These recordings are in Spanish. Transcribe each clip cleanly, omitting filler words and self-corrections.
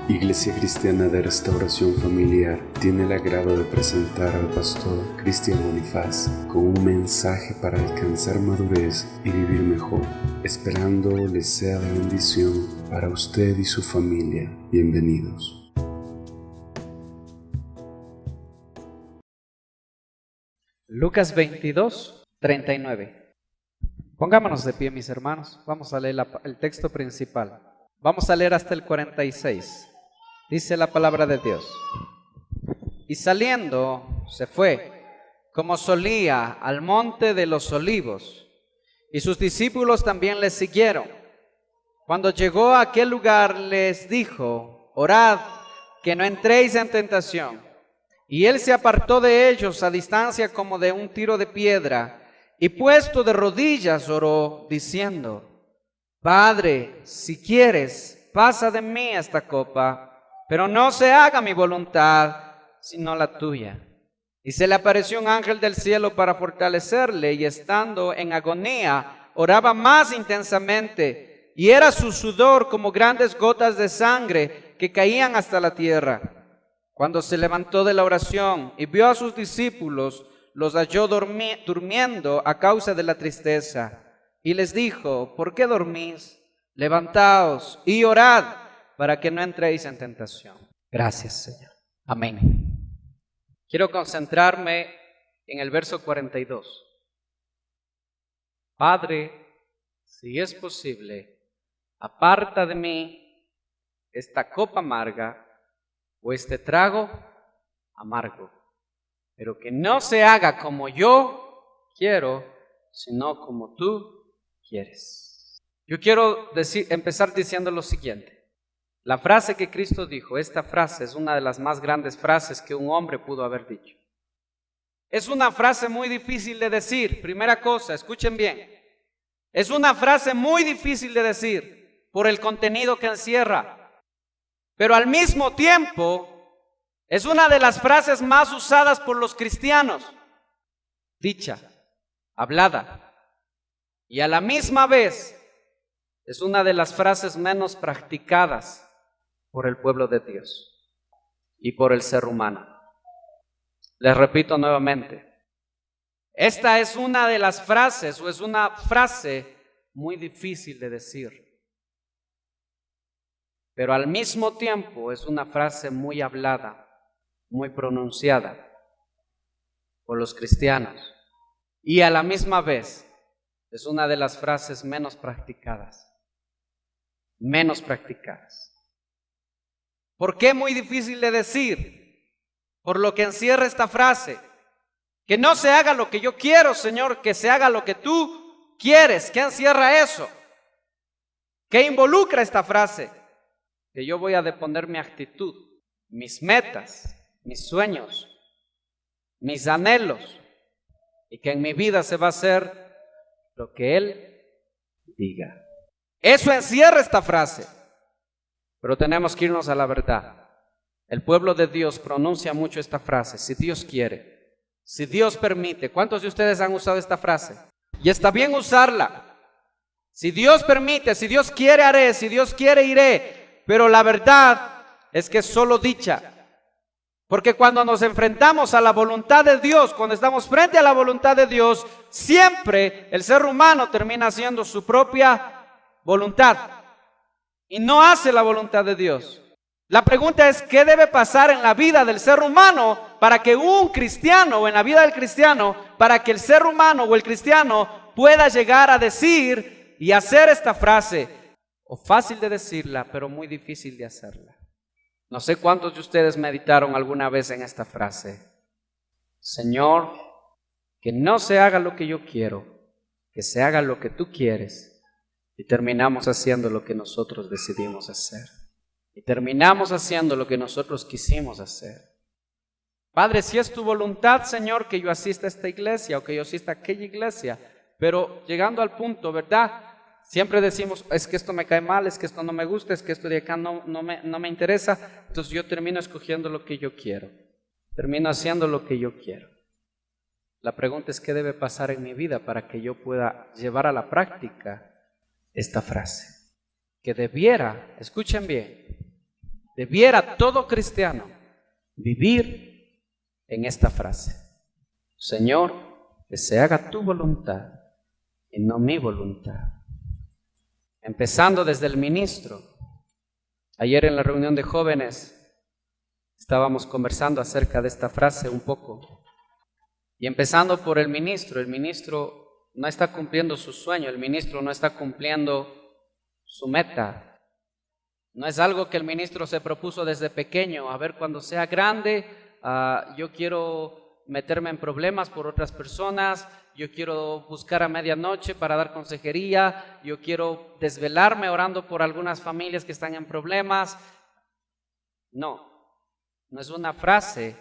Iglesia Cristiana de Restauración Familiar tiene el agrado de presentar al pastor Cristian Bonifaz con un mensaje para alcanzar madurez y vivir mejor, esperando les sea de bendición para usted y su familia. Bienvenidos. Lucas 22, 39. Pongámonos de pie, mis hermanos. Vamos a leer el texto principal. Vamos a leer hasta el 46. Dice la palabra de Dios: y saliendo se fue, como solía, al monte de los olivos, y sus discípulos también le siguieron. Cuando llegó a aquel lugar les dijo: orad, que no entréis en tentación. Y él se apartó de ellos a distancia como de un tiro de piedra, y puesto de rodillas oró, diciendo: Padre, si quieres, pasa de mí esta copa, pero no se haga mi voluntad, sino la tuya. Y se le apareció un ángel del cielo para fortalecerle, y estando en agonía, oraba más intensamente, y era su sudor como grandes gotas de sangre que caían hasta la tierra. Cuando se levantó de la oración y vio a sus discípulos, los halló durmiendo a causa de la tristeza, y les dijo: ¿por qué dormís? Levantaos y orad, para que no entréis en tentación. Gracias, Señor. Amén. Quiero concentrarme en el verso 42. Padre, si es posible, aparta de mí esta copa amarga o este trago amargo, pero que no se haga como yo quiero, sino como tú quieres. Yo quiero empezar diciendo lo siguiente. La frase que Cristo dijo, esta frase es una de las más grandes frases que un hombre pudo haber dicho. Es una frase muy difícil de decir. Primera cosa, escuchen bien. Es una frase muy difícil de decir por el contenido que encierra. Pero al mismo tiempo, es una de las frases más usadas por los cristianos. Dicha, hablada. Y a la misma vez, es una de las frases menos practicadas por el pueblo de Dios y por el ser humano. Les repito nuevamente, esta es una de las frases, o es una frase muy difícil de decir, pero al mismo tiempo es una frase muy hablada, muy pronunciada por los cristianos, y a la misma vez es una de las frases menos practicadas. ¿Por qué muy difícil de decir? Por lo que encierra esta frase: que no se haga lo que yo quiero, Señor, que se haga lo que tú quieres. ¿Qué encierra eso? ¿Qué involucra esta frase? Que yo voy a deponer mi actitud, mis metas, mis sueños, mis anhelos, y que en mi vida se va a hacer lo que Él diga. Eso encierra esta frase. Pero tenemos que irnos a la verdad. El pueblo de Dios pronuncia mucho esta frase: si Dios quiere, si Dios permite. ¿Cuántos de ustedes han usado esta frase? Y está bien usarla. Si Dios permite, si Dios quiere haré, si Dios quiere iré. Pero la verdad es que es solo dicha. Porque cuando nos enfrentamos a la voluntad de Dios, cuando estamos frente a la voluntad de Dios, siempre el ser humano termina haciendo su propia voluntad y no hace la voluntad de Dios. La pregunta es: ¿qué debe pasar en la vida del ser humano para que un cristiano, o en la vida del cristiano, para que el ser humano o el cristiano pueda llegar a decir y hacer esta frase? O fácil de decirla, pero muy difícil de hacerla. No sé cuántos de ustedes meditaron alguna vez en esta frase: Señor, que no se haga lo que yo quiero, que se haga lo que tú quieres. Y terminamos haciendo lo que nosotros decidimos hacer. Y terminamos haciendo lo que nosotros quisimos hacer. Padre, si es tu voluntad, Señor, que yo asista a esta iglesia o que yo asista a aquella iglesia, pero llegando al punto, ¿verdad? Siempre decimos: es que esto me cae mal, es que esto no me gusta, es que esto de acá no me interesa. Entonces yo termino escogiendo lo que yo quiero. Termino haciendo lo que yo quiero. La pregunta es: ¿qué debe pasar en mi vida para que yo pueda llevar a la práctica esta frase, que debiera, escuchen bien, debiera todo cristiano vivir en esta frase: Señor, que se haga tu voluntad y no mi voluntad. Empezando desde el ministro. Ayer en la reunión de jóvenes estábamos conversando acerca de esta frase un poco. Y empezando por el ministro no está cumpliendo su sueño, el ministro no está cumpliendo su meta. No es algo que el ministro se propuso desde pequeño: a ver, cuando sea grande, yo quiero meterme en problemas por otras personas, yo quiero buscar a medianoche para dar consejería, yo quiero desvelarme orando por algunas familias que están en problemas. No es una frase,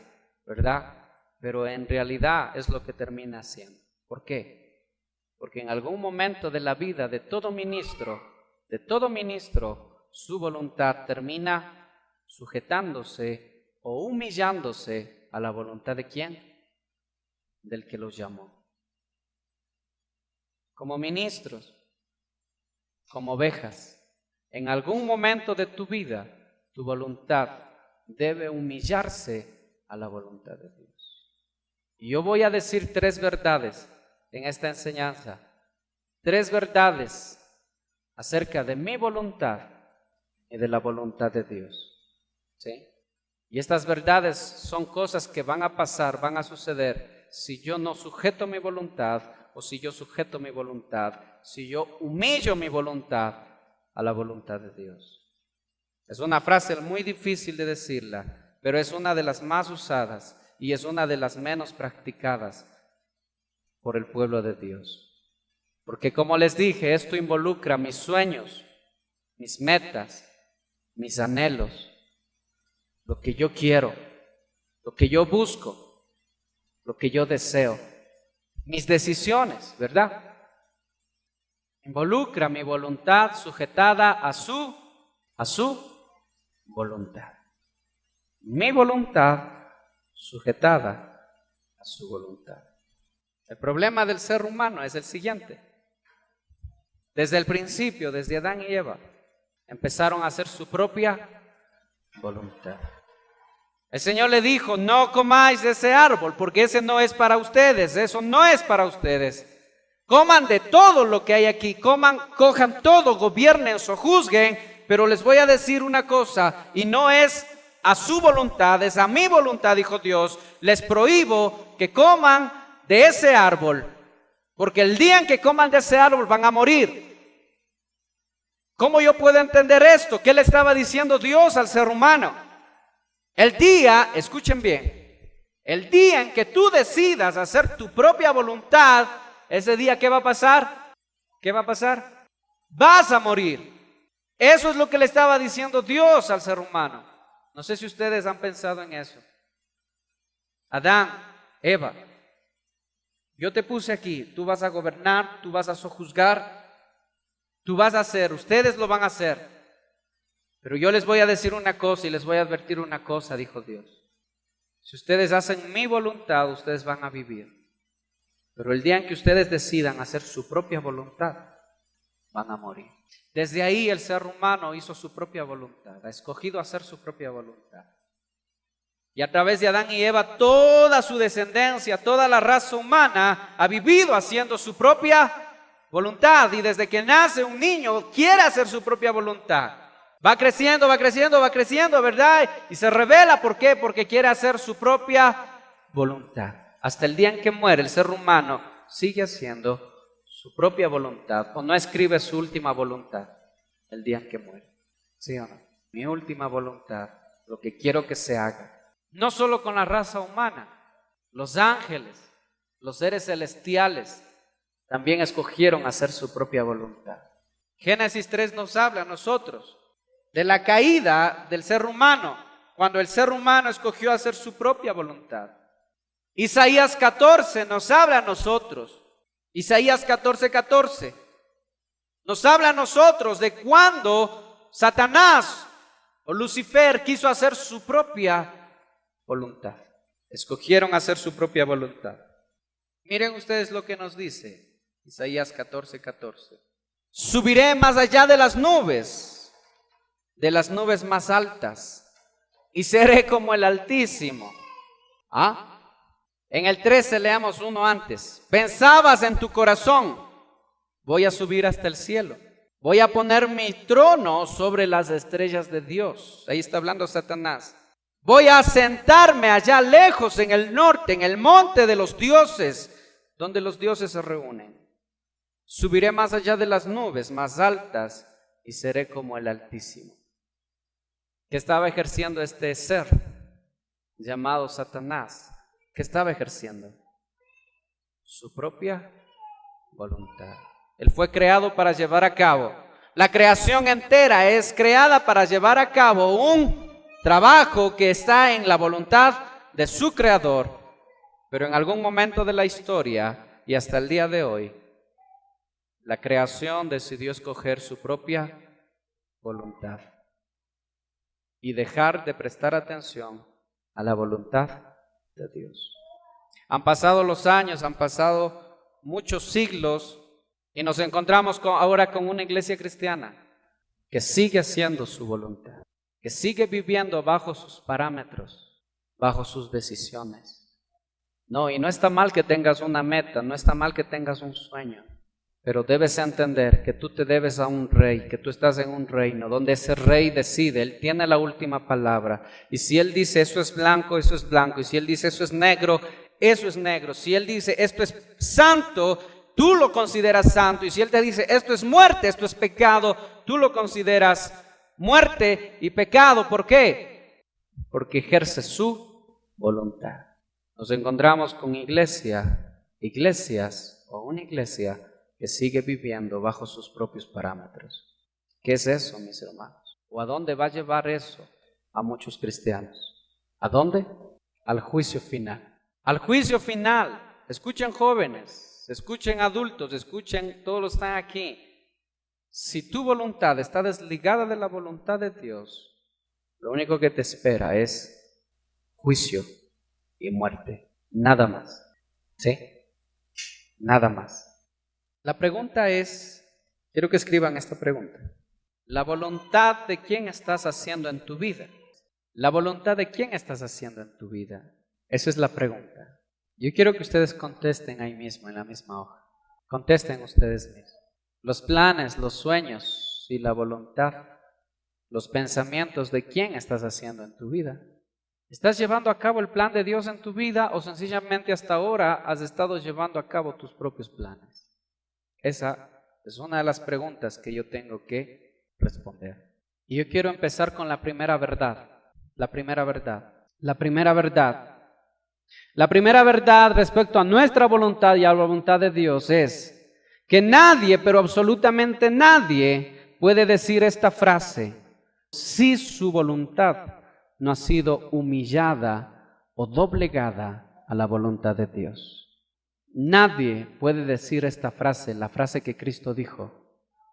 ¿verdad? Pero en realidad es lo que termina siendo. ¿Por qué? Porque en algún momento de la vida de todo ministro, su voluntad termina sujetándose o humillándose a la voluntad ¿de quién? Del que los llamó. Como ministros, como ovejas, en algún momento de tu vida, tu voluntad debe humillarse a la voluntad de Dios. Y yo voy a decir 3 verdades en esta enseñanza, 3 verdades acerca de mi voluntad y de la voluntad de Dios. ¿Sí? Y estas verdades son cosas que van a pasar, van a suceder si yo no sujeto mi voluntad o si yo sujeto mi voluntad, si yo humillo mi voluntad a la voluntad de Dios. Es una frase muy difícil de decirla, pero es una de las más usadas y es una de las menos practicadas por el pueblo de Dios. Porque como les dije, esto involucra mis sueños, mis metas, mis anhelos, lo que yo quiero, lo que yo busco, lo que yo deseo, mis decisiones, ¿verdad? Involucra mi voluntad sujetada a su voluntad. Mi voluntad sujetada a su voluntad. El problema del ser humano es el siguiente. Desde el principio, desde Adán y Eva, empezaron a hacer su propia voluntad. El Señor le dijo: no comáis de ese árbol, porque ese no es para ustedes, eso no es para ustedes. Coman de todo lo que hay aquí, cojan todo, gobiernen o juzguen, pero les voy a decir una cosa, y no es a su voluntad, es a mi voluntad, dijo Dios. Les prohíbo que coman de ese árbol, porque el día en que coman de ese árbol van a morir. ¿Cómo yo puedo entender esto? ¿Qué le estaba diciendo Dios al ser humano? El día, escuchen bien, el día en que tú decidas hacer tu propia voluntad, ese día, ¿qué va a pasar? ¿Qué va a pasar? Vas a morir. Eso es lo que le estaba diciendo Dios al ser humano. No sé si ustedes han pensado en eso. Adán, Eva, yo te puse aquí, tú vas a gobernar, tú vas a sojuzgar, tú vas a hacer, ustedes lo van a hacer. Pero yo les voy a decir una cosa y les voy a advertir una cosa, dijo Dios. Si ustedes hacen mi voluntad, ustedes van a vivir. Pero el día en que ustedes decidan hacer su propia voluntad, van a morir. Desde ahí el ser humano hizo su propia voluntad, ha escogido hacer su propia voluntad. Y a través de Adán y Eva, toda su descendencia, toda la raza humana ha vivido haciendo su propia voluntad. Y desde que nace un niño, quiere hacer su propia voluntad. Va creciendo, ¿verdad? Y se revela, ¿por qué? Porque quiere hacer su propia voluntad. Hasta el día en que muere, el ser humano sigue haciendo su propia voluntad, o no escribe su última voluntad el día en que muere. ¿Sí o no? Mi última voluntad, lo que quiero que se haga. No solo con la raza humana, los ángeles, los seres celestiales, también escogieron hacer su propia voluntad. Génesis 3 nos habla a nosotros de la caída del ser humano, cuando el ser humano escogió hacer su propia voluntad. Isaías 14 nos habla a nosotros. Isaías 14:14 nos habla a nosotros de cuando Satanás o Lucifer quiso hacer su propia voluntad. Escogieron hacer su propia voluntad. Miren ustedes lo que nos dice Isaías 14:14. Subiré más allá de las nubes más altas, y seré como el Altísimo. En el 13 leamos uno antes. Pensabas en tu corazón, voy a subir hasta el cielo. Voy a poner mi trono sobre las estrellas de Dios. Ahí está hablando Satanás. Voy a sentarme allá lejos en el norte, en el monte de los dioses, donde los dioses se reúnen. Subiré más allá de las nubes más altas y seré como el Altísimo. ¿Qué estaba ejerciendo este ser llamado Satanás? ¿Qué estaba ejerciendo? Su propia voluntad. Él fue creado para llevar a cabo. La creación entera es creada para llevar a cabo un trabajo que está en la voluntad de su creador. Pero en algún momento de la historia y hasta el día de hoy, la creación decidió escoger su propia voluntad y dejar de prestar atención a la voluntad de Dios. Han pasado los años, han pasado muchos siglos y nos encontramos ahora con una iglesia cristiana que sigue haciendo su voluntad, que sigue viviendo bajo sus parámetros, bajo sus decisiones. No, y no está mal que tengas una meta, no está mal que tengas un sueño, pero debes entender que tú te debes a un rey, que tú estás en un reino donde ese rey decide, él tiene la última palabra. Y si él dice eso es blanco, eso es blanco. Y si él dice eso es negro, eso es negro. Si él dice esto es santo, tú lo consideras santo. Y si él te dice esto es muerte, esto es pecado, tú lo consideras muerte y pecado. ¿Por qué? Porque ejerce su voluntad. Nos encontramos con iglesias o una iglesia que sigue viviendo bajo sus propios parámetros. ¿Qué es eso, mis hermanos? ¿O a dónde va a llevar eso a muchos cristianos? ¿A dónde? Al juicio final. Al juicio final. Escuchen jóvenes, escuchen adultos, escuchen todos los que están aquí. Si tu voluntad está desligada de la voluntad de Dios, lo único que te espera es juicio y muerte. Nada más. ¿Sí? Nada más. La pregunta es, quiero que escriban esta pregunta. ¿La voluntad de quién estás haciendo en tu vida? ¿La voluntad de quién estás haciendo en tu vida? Esa es la pregunta. Yo quiero que ustedes contesten ahí mismo, en la misma hoja. Contesten ustedes mismos. Los planes, los sueños y la voluntad, los pensamientos de quién estás haciendo en tu vida. ¿Estás llevando a cabo el plan de Dios en tu vida o sencillamente hasta ahora has estado llevando a cabo tus propios planes? Esa es una de las preguntas que yo tengo que responder. Y yo quiero empezar con la primera verdad. La primera verdad. La primera verdad. La primera verdad respecto a nuestra voluntad y a la voluntad de Dios es que nadie, pero absolutamente nadie, puede decir esta frase si su voluntad no ha sido humillada o doblegada a la voluntad de Dios. Nadie puede decir esta frase, la frase que Cristo dijo,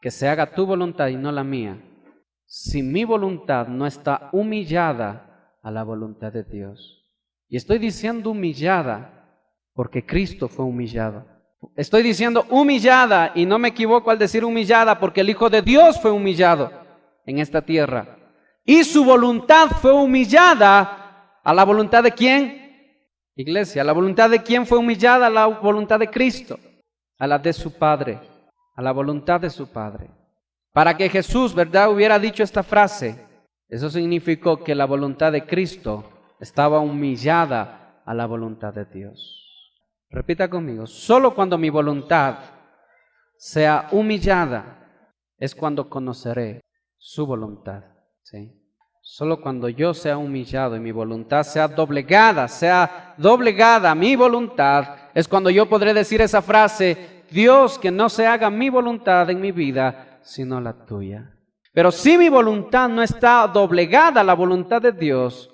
que se haga tu voluntad y no la mía, si mi voluntad no está humillada a la voluntad de Dios. Y estoy diciendo humillada porque Cristo fue humillado. Estoy diciendo humillada y no me equivoco al decir humillada porque el Hijo de Dios fue humillado en esta tierra. Y su voluntad fue humillada a la voluntad de ¿quién? Iglesia, ¿la voluntad de quién fue humillada? A la voluntad de Cristo, a la de su Padre, a la voluntad de su Padre. Para que Jesús, ¿verdad?, hubiera dicho esta frase, eso significó que la voluntad de Cristo estaba humillada a la voluntad de Dios. Repita conmigo, solo cuando mi voluntad sea humillada es cuando conoceré su voluntad, ¿sí? Solo cuando yo sea humillado y mi voluntad sea doblegada a mi voluntad, es cuando yo podré decir esa frase, Dios, que no se haga mi voluntad en mi vida, sino la tuya. Pero si mi voluntad no está doblegada a la voluntad de Dios,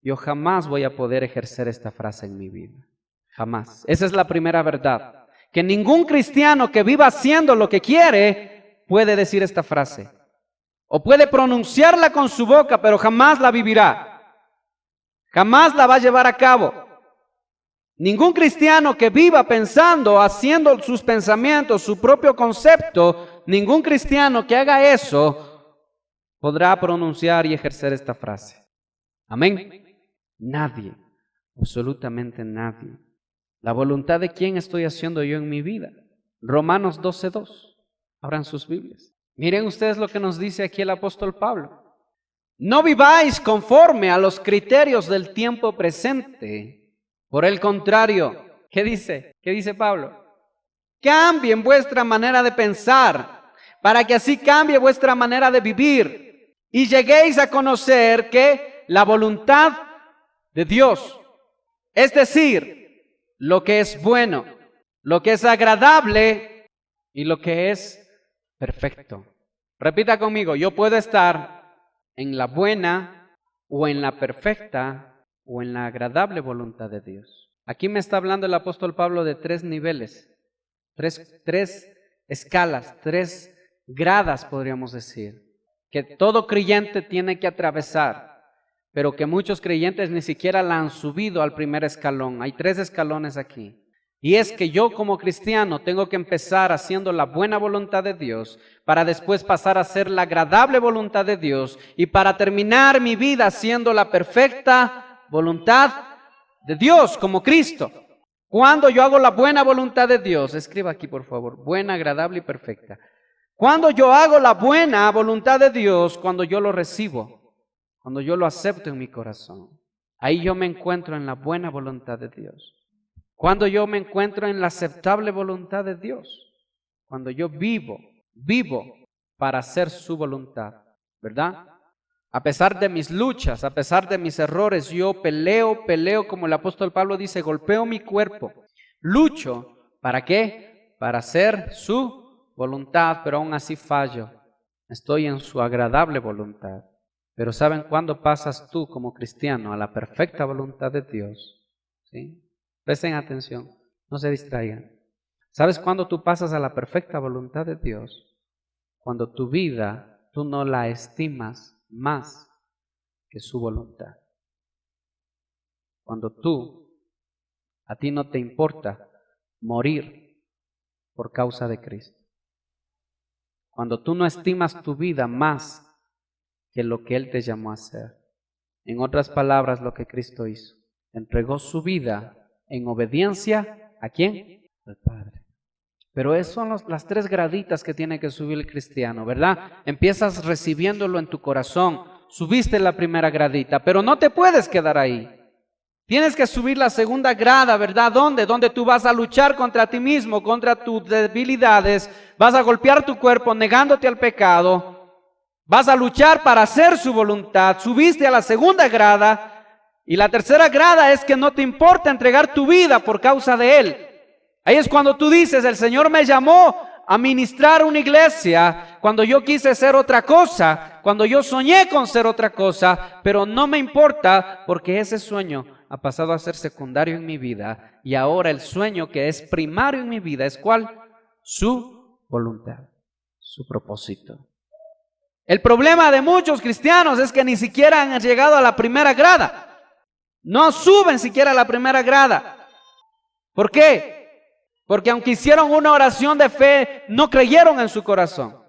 yo jamás voy a poder ejercer esta frase en mi vida. Jamás. Esa es la primera verdad. Que ningún cristiano que viva haciendo lo que quiere puede decir esta frase. O puede pronunciarla con su boca, pero jamás la vivirá. Jamás la va a llevar a cabo. Ningún cristiano que viva pensando, haciendo sus pensamientos, su propio concepto, ningún cristiano que haga eso podrá pronunciar y ejercer esta frase. Amén. Nadie, absolutamente nadie. La voluntad de quién estoy haciendo yo en mi vida. Romanos 12:2. Abran sus Biblias. Miren ustedes lo que nos dice aquí el apóstol Pablo. No viváis conforme a los criterios del tiempo presente. Por el contrario, ¿qué dice? ¿Qué dice Pablo? Cambien vuestra manera de pensar, para que así cambie vuestra manera de vivir y lleguéis a conocer que la voluntad de Dios, es decir, lo que es bueno, lo que es agradable y lo que es perfecto. Repita conmigo, yo puedo estar en la buena o en la perfecta o en la agradable voluntad de Dios. Aquí me está hablando el apóstol Pablo de 3 niveles, tres escalas, 3 gradas podríamos decir, que todo creyente tiene que atravesar, pero que muchos creyentes ni siquiera la han subido al primer escalón. Hay 3 escalones aquí. Y es que yo como cristiano tengo que empezar haciendo la buena voluntad de Dios para después pasar a hacer la agradable voluntad de Dios y para terminar mi vida haciendo la perfecta voluntad de Dios como Cristo. Cuando yo hago la buena voluntad de Dios, escriba aquí por favor, buena, agradable y perfecta. Cuando yo hago la buena voluntad de Dios, cuando yo lo recibo, cuando yo lo acepto en mi corazón, ahí yo me encuentro en la buena voluntad de Dios. Cuando yo me encuentro en la aceptable voluntad de Dios, cuando yo vivo para hacer su voluntad, ¿verdad? A pesar de mis luchas, a pesar de mis errores, yo peleo como el apóstol Pablo dice, golpeo mi cuerpo, lucho, ¿para qué? Para hacer su voluntad, pero aún así fallo. Estoy en su agradable voluntad. Pero ¿saben cuándo pasas tú como cristiano a la perfecta voluntad de Dios? ¿Sí? Presten atención, no se distraigan. ¿Sabes cuándo tú pasas a la perfecta voluntad de Dios? Cuando tu vida, tú no la estimas más que su voluntad. Cuando a ti no te importa morir por causa de Cristo. Cuando tú no estimas tu vida más que lo que Él te llamó a hacer. En otras palabras, lo que Cristo hizo. Entregó su vida en obediencia, ¿a quién? Al Padre. Pero esas son las 3 graditas que tiene que subir el cristiano, ¿verdad? Empiezas recibiéndolo en tu corazón, subiste la primera gradita, pero no te puedes quedar ahí. Tienes que subir la segunda grada, ¿verdad? ¿Dónde? Donde tú vas a luchar contra ti mismo, contra tus debilidades, vas a golpear tu cuerpo negándote al pecado, vas a luchar para hacer su voluntad, subiste a la segunda grada. Y la tercera grada es que no te importa entregar tu vida por causa de Él. Ahí es cuando tú dices, el Señor me llamó a ministrar una iglesia, cuando yo quise ser otra cosa, cuando yo soñé con ser otra cosa, pero no me importa porque ese sueño ha pasado a ser secundario en mi vida y ahora el sueño que es primario en mi vida es ¿cuál? Su voluntad, su propósito. El problema de muchos cristianos es que ni siquiera han llegado a la primera grada. No suben siquiera a la primera grada. ¿Por qué? Porque aunque hicieron una oración de fe, no creyeron en su corazón.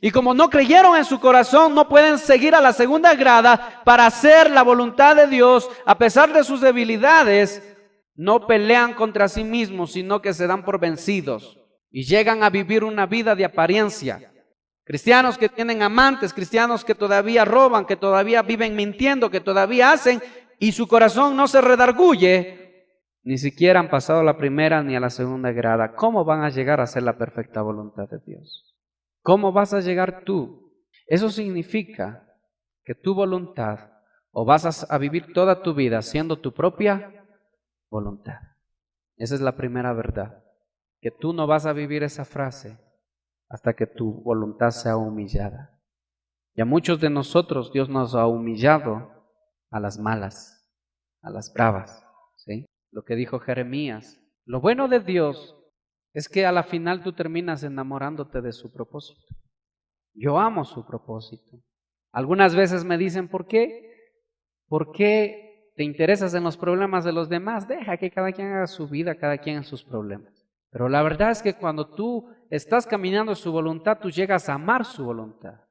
Y como no creyeron en su corazón, no pueden seguir a la segunda grada para hacer la voluntad de Dios. A pesar de sus debilidades, no pelean contra sí mismos, sino que se dan por vencidos. Y llegan a vivir una vida de apariencia. Cristianos que tienen amantes, cristianos que todavía roban, que todavía viven mintiendo, que todavía hacen... y su corazón no se redarguye, ni siquiera han pasado a la primera ni a la segunda grada. ¿Cómo van a llegar a hacer la perfecta voluntad de Dios? ¿Cómo vas a llegar tú? Eso significa que tu voluntad, o vas a vivir toda tu vida haciendo tu propia voluntad. Esa es la primera verdad, que tú no vas a vivir esa frase hasta que tu voluntad sea humillada. Y a muchos de nosotros Dios nos ha humillado a las malas, a las bravas, ¿sí? Lo que dijo Jeremías. Lo bueno de Dios es que a la final tú terminas enamorándote de su propósito. Yo amo su propósito. Algunas veces me dicen, ¿por qué? ¿Por qué te interesas en los problemas de los demás? Deja que cada quien haga su vida, cada quien en sus problemas. Pero la verdad es que cuando tú estás caminando en su voluntad, tú llegas a amar su voluntad.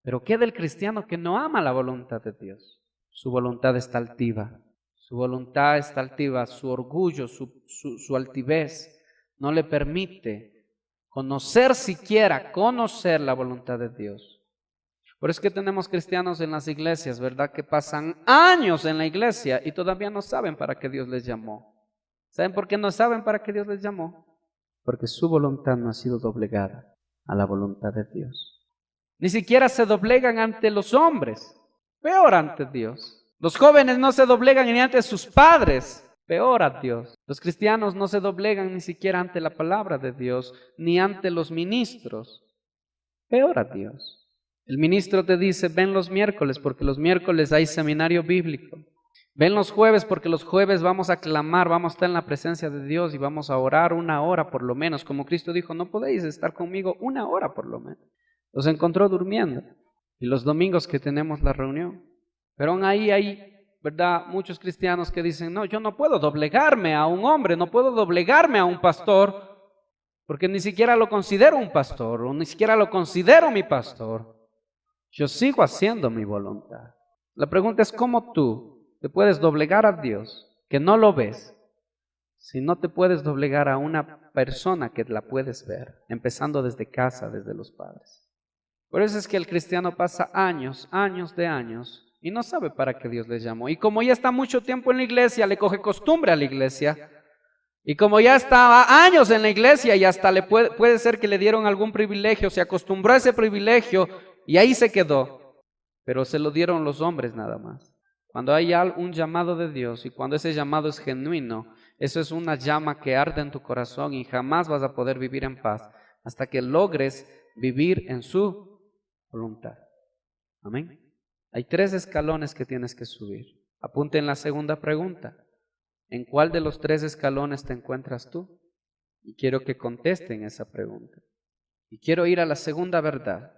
Pero ¿qué del cristiano que no ama la voluntad de Dios? Su voluntad está altiva. Su voluntad está altiva, su orgullo, su altivez no le permite siquiera conocer la voluntad de Dios. Por eso es que tenemos cristianos en las iglesias, ¿verdad? Que pasan años en la iglesia y todavía no saben para qué Dios les llamó. ¿Saben por qué no saben para qué Dios les llamó? Porque su voluntad no ha sido doblegada a la voluntad de Dios. Ni siquiera se doblegan ante los hombres, peor ante Dios. Los jóvenes no se doblegan ni ante sus padres, peor a Dios. Los cristianos no se doblegan ni siquiera ante la palabra de Dios, ni ante los ministros, peor a Dios. El ministro te dice, ven los miércoles porque los miércoles hay seminario bíblico. Ven los jueves porque los jueves vamos a clamar, vamos a estar en la presencia de Dios y vamos a orar 1 hora por lo menos. Como Cristo dijo, no podéis estar conmigo 1 hora por lo menos. Los encontró durmiendo. Y los domingos que tenemos la reunión. Pero aún ahí hay, ¿verdad?, muchos cristianos que dicen, no, yo no puedo doblegarme a un hombre, no puedo doblegarme a un pastor, porque ni siquiera lo considero un pastor, o ni siquiera lo considero mi pastor. Yo sigo haciendo mi voluntad. La pregunta es, ¿cómo tú te puedes doblegar a Dios, que no lo ves, si no te puedes doblegar a una persona que la puedes ver, empezando desde casa, desde los padres? Por eso es que el cristiano pasa años y no sabe para qué Dios les llamó. Y como ya está mucho tiempo en la iglesia, le coge costumbre a la iglesia. Y como ya estaba años en la iglesia y hasta le puede ser que le dieron algún privilegio, se acostumbró a ese privilegio y ahí se quedó. Pero se lo dieron los hombres nada más. Cuando hay un llamado de Dios y cuando ese llamado es genuino, eso es una llama que arde en tu corazón y jamás vas a poder vivir en paz hasta que logres vivir en su voluntad. Amén. Hay 3 escalones que tienes que subir. Apunten la segunda pregunta. ¿En cuál de los 3 escalones te encuentras tú? Y quiero que contesten esa pregunta. Y quiero ir a la segunda verdad.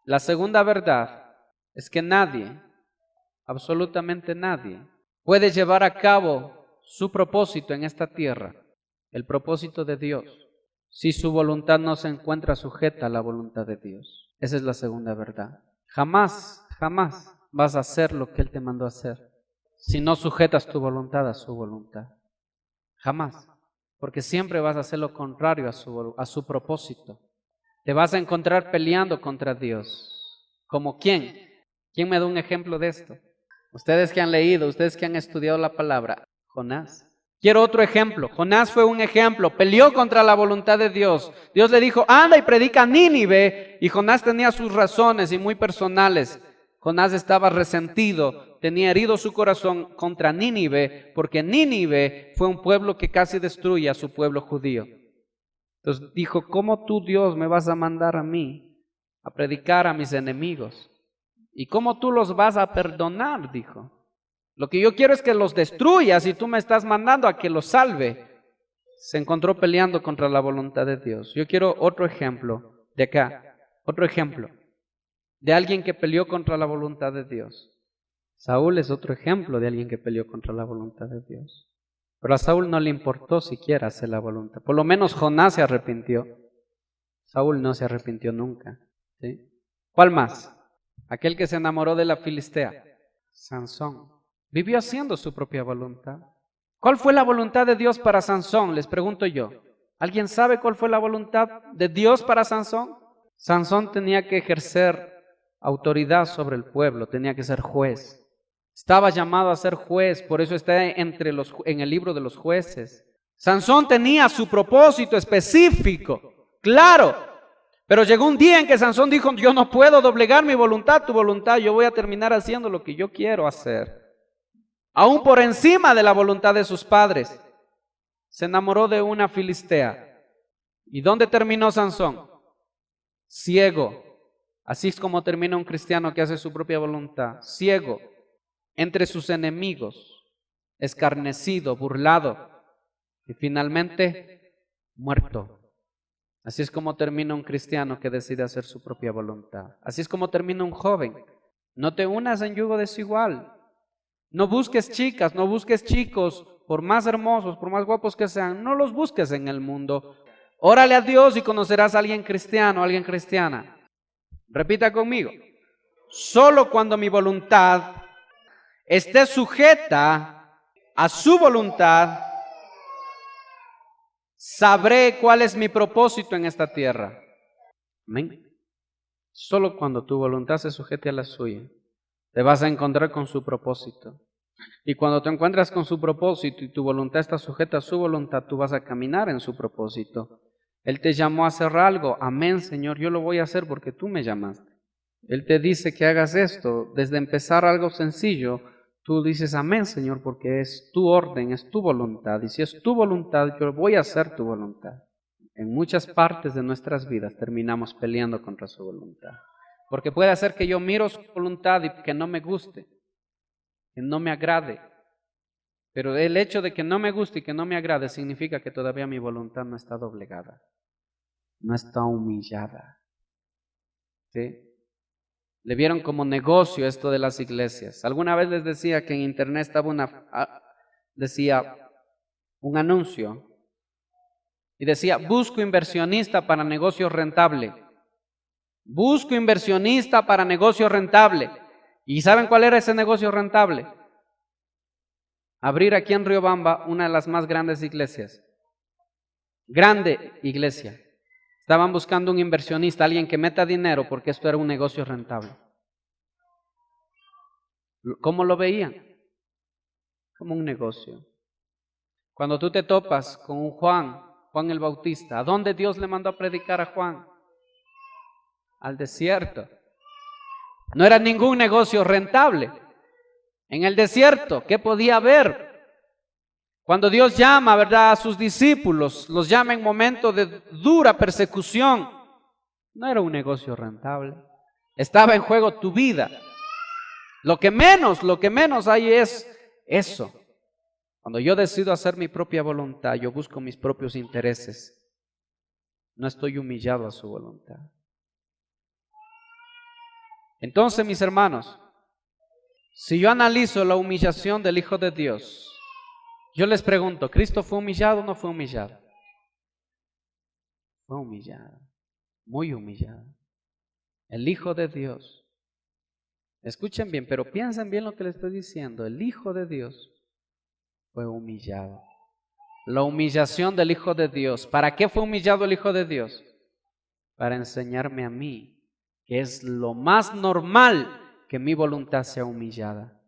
La segunda verdad es que nadie, absolutamente nadie, puede llevar a cabo su propósito en esta tierra, el propósito de Dios, si su voluntad no se encuentra sujeta a la voluntad de Dios. Esa es la segunda verdad. Jamás vas a hacer lo que Él te mandó a hacer si no sujetas tu voluntad a su voluntad. Jamás. Porque siempre vas a hacer lo contrario a su propósito. Te vas a encontrar peleando contra Dios. ¿Como quién? ¿Quién me da un ejemplo de esto? Ustedes que han leído, ustedes que han estudiado la palabra. Jonás. Quiero otro ejemplo. Jonás fue un ejemplo. Peleó contra la voluntad de Dios. Dios le dijo, anda y predica a Nínive. Y Jonás tenía sus razones y muy personales. Jonás estaba resentido, tenía herido su corazón contra Nínive, porque Nínive fue un pueblo que casi destruye a su pueblo judío. Entonces dijo, ¿cómo tú, Dios, me vas a mandar a mí a predicar a mis enemigos? ¿Y cómo tú los vas a perdonar? Dijo. Lo que yo quiero es que los destruyas y tú me estás mandando a que los salve. Se encontró peleando contra la voluntad de Dios. Yo quiero otro ejemplo de acá, otro ejemplo de alguien que peleó contra la voluntad de Dios. Saúl es otro ejemplo de alguien que peleó contra la voluntad de Dios. Pero a Saúl no le importó siquiera hacer la voluntad. Por lo menos Jonás se arrepintió. Saúl no se arrepintió nunca. ¿Sí? ¿Cuál más? Aquel que se enamoró de la Filistea. Sansón. Vivió haciendo su propia voluntad. ¿Cuál fue la voluntad de Dios para Sansón? Les pregunto yo. ¿Alguien sabe cuál fue la voluntad de Dios para Sansón? Sansón tenía que ejercer autoridad sobre el pueblo, tenía que ser juez. Estaba llamado a ser juez, por eso está en el libro de los jueces. Sansón tenía su propósito específico, claro, pero llegó un día en que Sansón dijo, yo no puedo doblegar mi voluntad, tu voluntad, yo voy a terminar haciendo lo que yo quiero hacer. Aún por encima de la voluntad de sus padres. Se enamoró de una filistea. ¿Y dónde terminó Sansón? Ciego. Así es como termina un cristiano que hace su propia voluntad. Ciego. Entre sus enemigos. Escarnecido, burlado. Y finalmente, muerto. Así es como termina un cristiano que decide hacer su propia voluntad. Así es como termina un joven. No te unas en yugo desigual. No busques chicas, no busques chicos, por más hermosos, por más guapos que sean, no los busques en el mundo. Órale a Dios y conocerás a alguien cristiano, a alguien cristiana. Repita conmigo. Solo cuando mi voluntad esté sujeta a su voluntad, sabré cuál es mi propósito en esta tierra. Amén. Solo cuando tu voluntad se sujete a la suya, te vas a encontrar con su propósito. Y cuando te encuentras con su propósito y tu voluntad está sujeta a su voluntad, tú vas a caminar en su propósito. Él te llamó a hacer algo. Amén, Señor, yo lo voy a hacer porque tú me llamaste. Él te dice que hagas esto. Desde empezar algo sencillo, tú dices, amén, Señor, porque es tu orden, es tu voluntad. Y si es tu voluntad, yo voy a hacer tu voluntad. En muchas partes de nuestras vidas terminamos peleando contra su voluntad. Porque puede ser que yo miro su voluntad y que no me guste, que no me agrade. Pero el hecho de que no me guste y que no me agrade significa que todavía mi voluntad no está doblegada, no está humillada. ¿Sí? Le vieron como negocio esto de las iglesias. Alguna vez les decía que en internet estaba decía un anuncio y decía, busco inversionista para negocio rentable. Busco inversionista para negocio rentable. ¿Y saben cuál era ese negocio rentable? Abrir aquí en Riobamba una de las más grandes iglesias. Grande iglesia. Estaban buscando un inversionista, alguien que meta dinero porque esto era un negocio rentable. ¿Cómo lo veían? Como un negocio. Cuando tú te topas con un Juan el Bautista, ¿a dónde Dios le mandó a predicar a Juan? Al desierto. No era ningún negocio rentable. En el desierto, ¿qué podía haber? Cuando Dios llama, ¿verdad?, a sus discípulos, los llama en momentos de dura persecución. No era un negocio rentable. Estaba en juego tu vida. Lo que menos hay es eso. Cuando yo decido hacer mi propia voluntad, yo busco mis propios intereses. No estoy humillado a su voluntad. Entonces, mis hermanos, si yo analizo la humillación del Hijo de Dios, yo les pregunto, ¿Cristo fue humillado o no fue humillado? Fue humillado, muy humillado. El Hijo de Dios. Escuchen bien, pero piensen bien lo que les estoy diciendo. El Hijo de Dios fue humillado. La humillación del Hijo de Dios. ¿Para qué fue humillado el Hijo de Dios? Para enseñarme a mí que es lo más normal que mi voluntad sea humillada.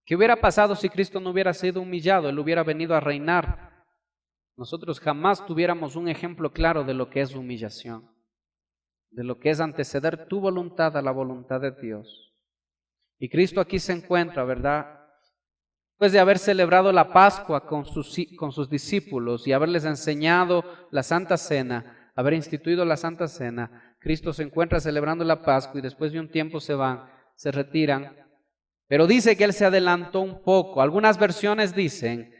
¿Qué hubiera pasado si Cristo no hubiera sido humillado? Él hubiera venido a reinar. Nosotros jamás tuviéramos un ejemplo claro de lo que es humillación, de lo que es anteceder tu voluntad a la voluntad de Dios. Y Cristo aquí se encuentra, ¿verdad? Después de haber celebrado la Pascua con sus discípulos y haberles enseñado la Santa Cena, haber instituido la Santa Cena, Cristo se encuentra celebrando la Pascua y después de un tiempo se van, se retiran. Pero dice que Él se adelantó un poco. Algunas versiones dicen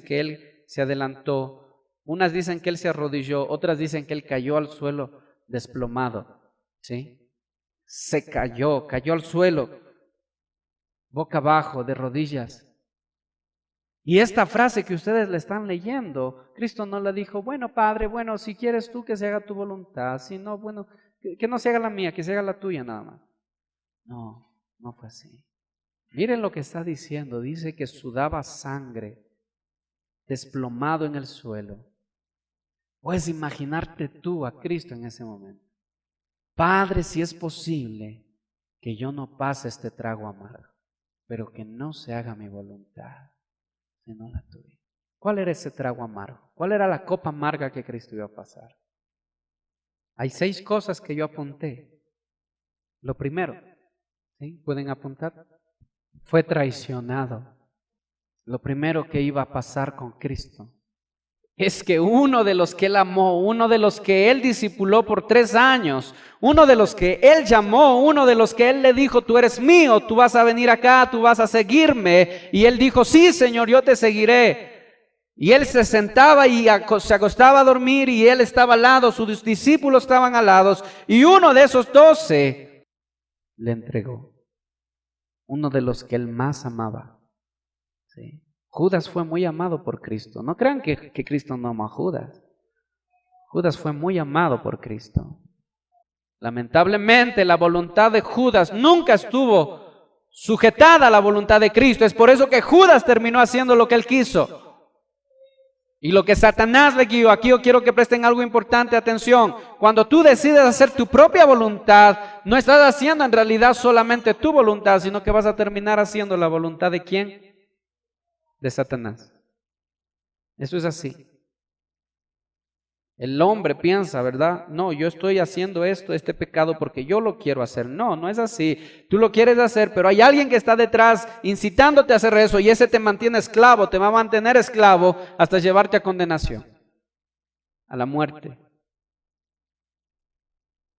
que Él se adelantó. Unas dicen que Él se arrodilló, otras dicen que Él cayó al suelo desplomado. ¿Sí? Se cayó al suelo, boca abajo, de rodillas. Y esta frase que ustedes le están leyendo, Cristo no le dijo, bueno, Padre, bueno, si quieres tú que se haga tu voluntad, si no, bueno, que no se haga la mía, que se haga la tuya nada más. No fue así. Miren lo que está diciendo, dice que sudaba sangre, desplomado en el suelo. Puedes imaginarte tú a Cristo en ese momento. Padre, si es posible que yo no pase este trago amargo, pero que no se haga mi voluntad, sino la tuya. ¿Cuál era ese trago amargo? ¿Cuál era la copa amarga que Cristo iba a pasar? Hay 6 cosas que yo apunté. Lo primero, ¿sí? ¿Pueden apuntar? Fue traicionado. Lo primero que iba a pasar con Cristo es que uno de los que Él amó, uno de los que Él discipuló por 3 años, uno de los que Él llamó, uno de los que Él le dijo, tú eres mío, tú vas a venir acá, tú vas a seguirme. Y Él dijo, sí, Señor, yo te seguiré. Y Él se sentaba y se acostaba a dormir y Él estaba al lado, sus discípulos estaban al lado. Y uno de esos 12 le entregó. Uno de los que Él más amaba. ¿Sí? Judas fue muy amado por Cristo. No crean que Cristo no amó a Judas. Judas fue muy amado por Cristo. Lamentablemente, la voluntad de Judas nunca estuvo sujetada a la voluntad de Cristo. Es por eso que Judas terminó haciendo lo que él quiso. Y lo que Satanás le guió. Aquí yo quiero que presten algo importante, atención. Cuando tú decides hacer tu propia voluntad, no estás haciendo en realidad solamente tu voluntad, sino que vas a terminar haciendo la voluntad ¿de quién? De Satanás. Eso es así. El hombre piensa, ¿verdad? No, yo estoy haciendo este pecado porque yo lo quiero hacer. No, no es así. Tú lo quieres hacer, pero hay alguien que está detrás incitándote a hacer eso y ese te mantiene esclavo, te va a mantener esclavo hasta llevarte a condenación, a la muerte.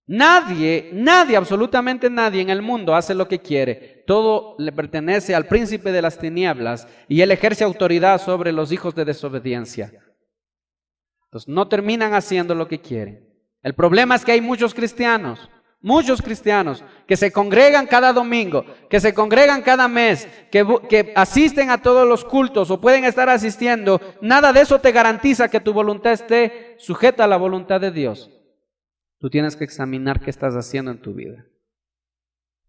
Nadie, absolutamente nadie en el mundo hace lo que quiere. Todo le pertenece al príncipe de las tinieblas y él ejerce autoridad sobre los hijos de desobediencia. Entonces no terminan haciendo lo que quieren. El problema es que hay muchos cristianos que se congregan cada domingo, que se congregan cada mes, que asisten a todos los cultos o pueden estar asistiendo. Nada de eso te garantiza que tu voluntad esté sujeta a la voluntad de Dios. Tú tienes que examinar qué estás haciendo en tu vida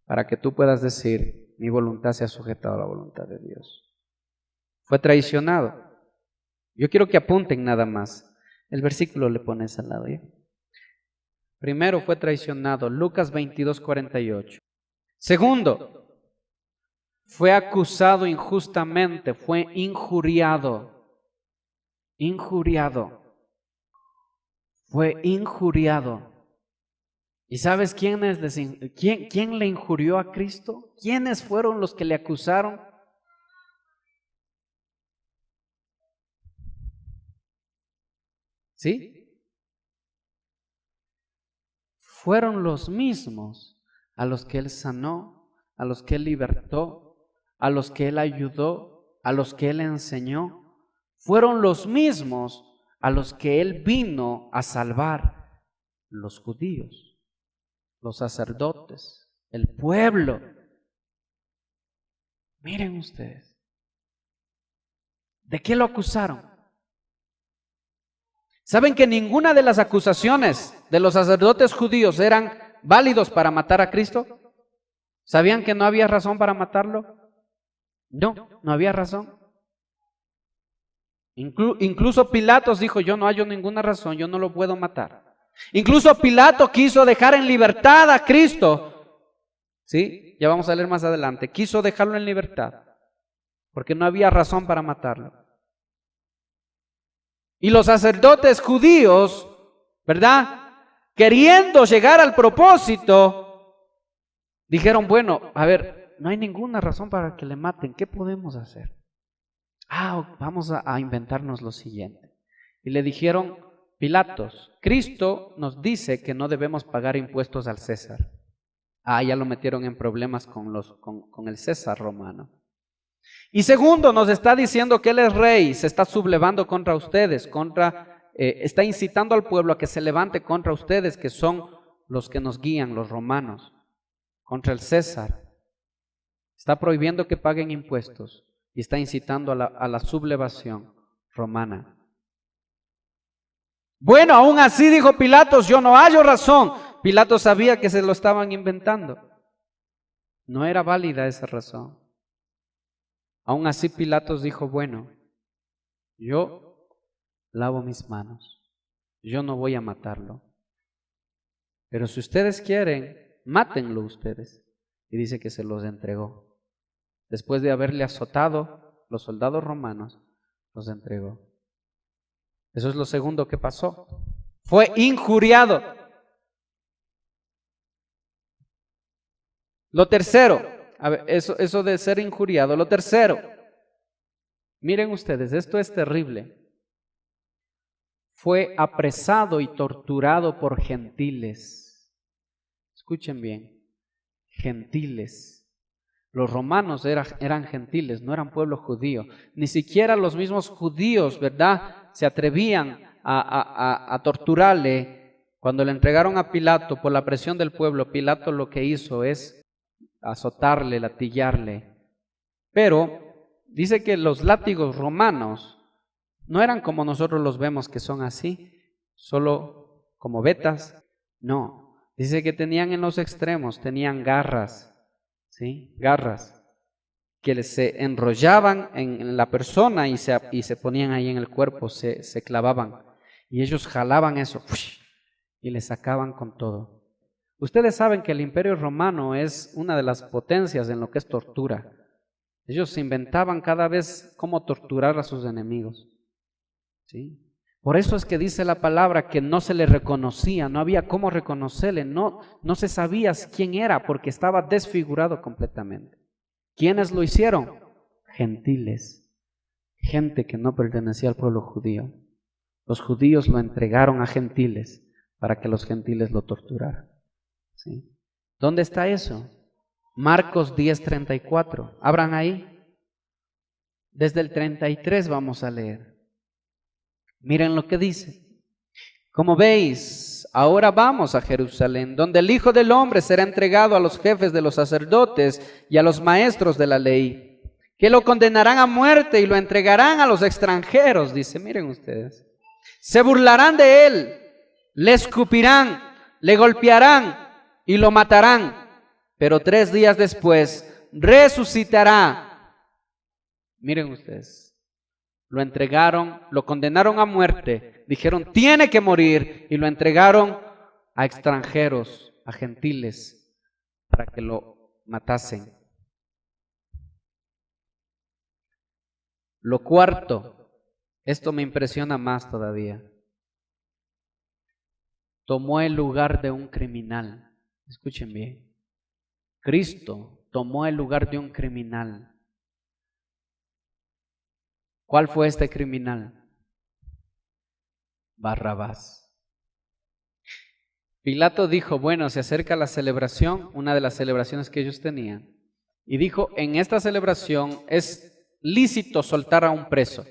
para que tú puedas decir, mi voluntad se ha sujetado a la voluntad de Dios. Fue traicionado. Yo quiero que apunten nada más. El versículo le pones al lado, ¿ya? Primero, fue traicionado, Lucas 22:48. Segundo, fue acusado injustamente, fue injuriado. Fue injuriado. ¿Y sabes quién le injurió a Cristo? ¿Quiénes fueron los que le acusaron? ¿Sí? Fueron los mismos a los que él sanó, a los que él libertó, a los que él ayudó, a los que él enseñó. Fueron los mismos a los que él vino a salvar, los judíos, los sacerdotes, el pueblo. Miren ustedes, ¿de qué lo acusaron? ¿Saben que ninguna de las acusaciones de los sacerdotes judíos eran válidos para matar a Cristo? ¿Sabían que no había razón para matarlo? No había razón. Incluso Pilatos dijo, yo no hallo ninguna razón, yo no lo puedo matar. Incluso Pilato quiso dejar en libertad a Cristo. ¿Sí? Ya vamos a leer más adelante. Quiso dejarlo en libertad porque no había razón para matarlo. Y los sacerdotes judíos, ¿verdad? Queriendo llegar al propósito, dijeron, bueno, a ver, no hay ninguna razón para que le maten, ¿qué podemos hacer? Vamos a inventarnos lo siguiente. Y le dijeron, Pilatos, Cristo nos dice que no debemos pagar impuestos al César. Ya lo metieron en problemas con el César romano. Y segundo, nos está diciendo que él es rey, se está sublevando contra ustedes, está incitando al pueblo a que se levante contra ustedes, que son los que nos guían, los romanos, contra el César. Está prohibiendo que paguen impuestos y está incitando a la sublevación romana. Bueno, aún así dijo Pilatos, yo no hallo razón. Pilatos sabía que se lo estaban inventando. No era válida esa razón. Aún así Pilatos dijo, bueno, yo lavo mis manos, yo no voy a matarlo. Pero si ustedes quieren, mátenlo ustedes. Y dice que se los entregó. Después de haberle azotado, los soldados romanos los entregó. Eso es lo segundo que pasó. Fue injuriado. Lo tercero. A ver, eso de ser injuriado. Lo tercero, miren ustedes, esto es terrible. Fue apresado y torturado por gentiles. Escuchen bien, gentiles. Los romanos eran gentiles, no eran pueblo judío. Ni siquiera los mismos judíos, ¿verdad?, se atrevían a torturarle. Cuando le entregaron a Pilato por la presión del pueblo, Pilato lo que hizo es azotarle, latillarle. Pero dice que los látigos romanos no eran como nosotros los vemos, que son así, solo como vetas. No, dice que tenían en los extremos, tenían garras, ¿sí? Garras que se enrollaban en la persona y se ponían ahí en el cuerpo, se clavaban. Y ellos jalaban eso y le sacaban con todo. Ustedes saben que el Imperio Romano es una de las potencias en lo que es tortura. Ellos se inventaban cada vez cómo torturar a sus enemigos, ¿sí? Por eso es que dice la palabra que no se le reconocía, no había cómo reconocerle, no se sabía quién era porque estaba desfigurado completamente. ¿Quiénes lo hicieron? Gentiles, gente que no pertenecía al pueblo judío. Los judíos lo entregaron a gentiles para que los gentiles lo torturaran, ¿sí? ¿Dónde está eso? Marcos 10:34. Abran ahí. Desde el 33 vamos a leer. Miren lo que dice. Como veis, ahora vamos a Jerusalén, donde el Hijo del Hombre será entregado a los jefes de los sacerdotes y a los maestros de la ley, que lo condenarán a muerte y lo entregarán a los extranjeros. Dice, miren ustedes. Se burlarán de él, le escupirán, le golpearán y lo matarán, pero 3 días después resucitará. Miren ustedes. Lo entregaron, lo condenaron a muerte, dijeron tiene que morir y lo entregaron a extranjeros, a gentiles, para que lo matasen. Lo cuarto, esto me impresiona más todavía, tomó el lugar de un criminal. Escuchen bien, Cristo tomó el lugar de un criminal. ¿Cuál fue este criminal? Barrabás. Pilato dijo, bueno, se acerca la celebración, una de las celebraciones que ellos tenían, y dijo, en esta celebración es lícito soltar a un preso.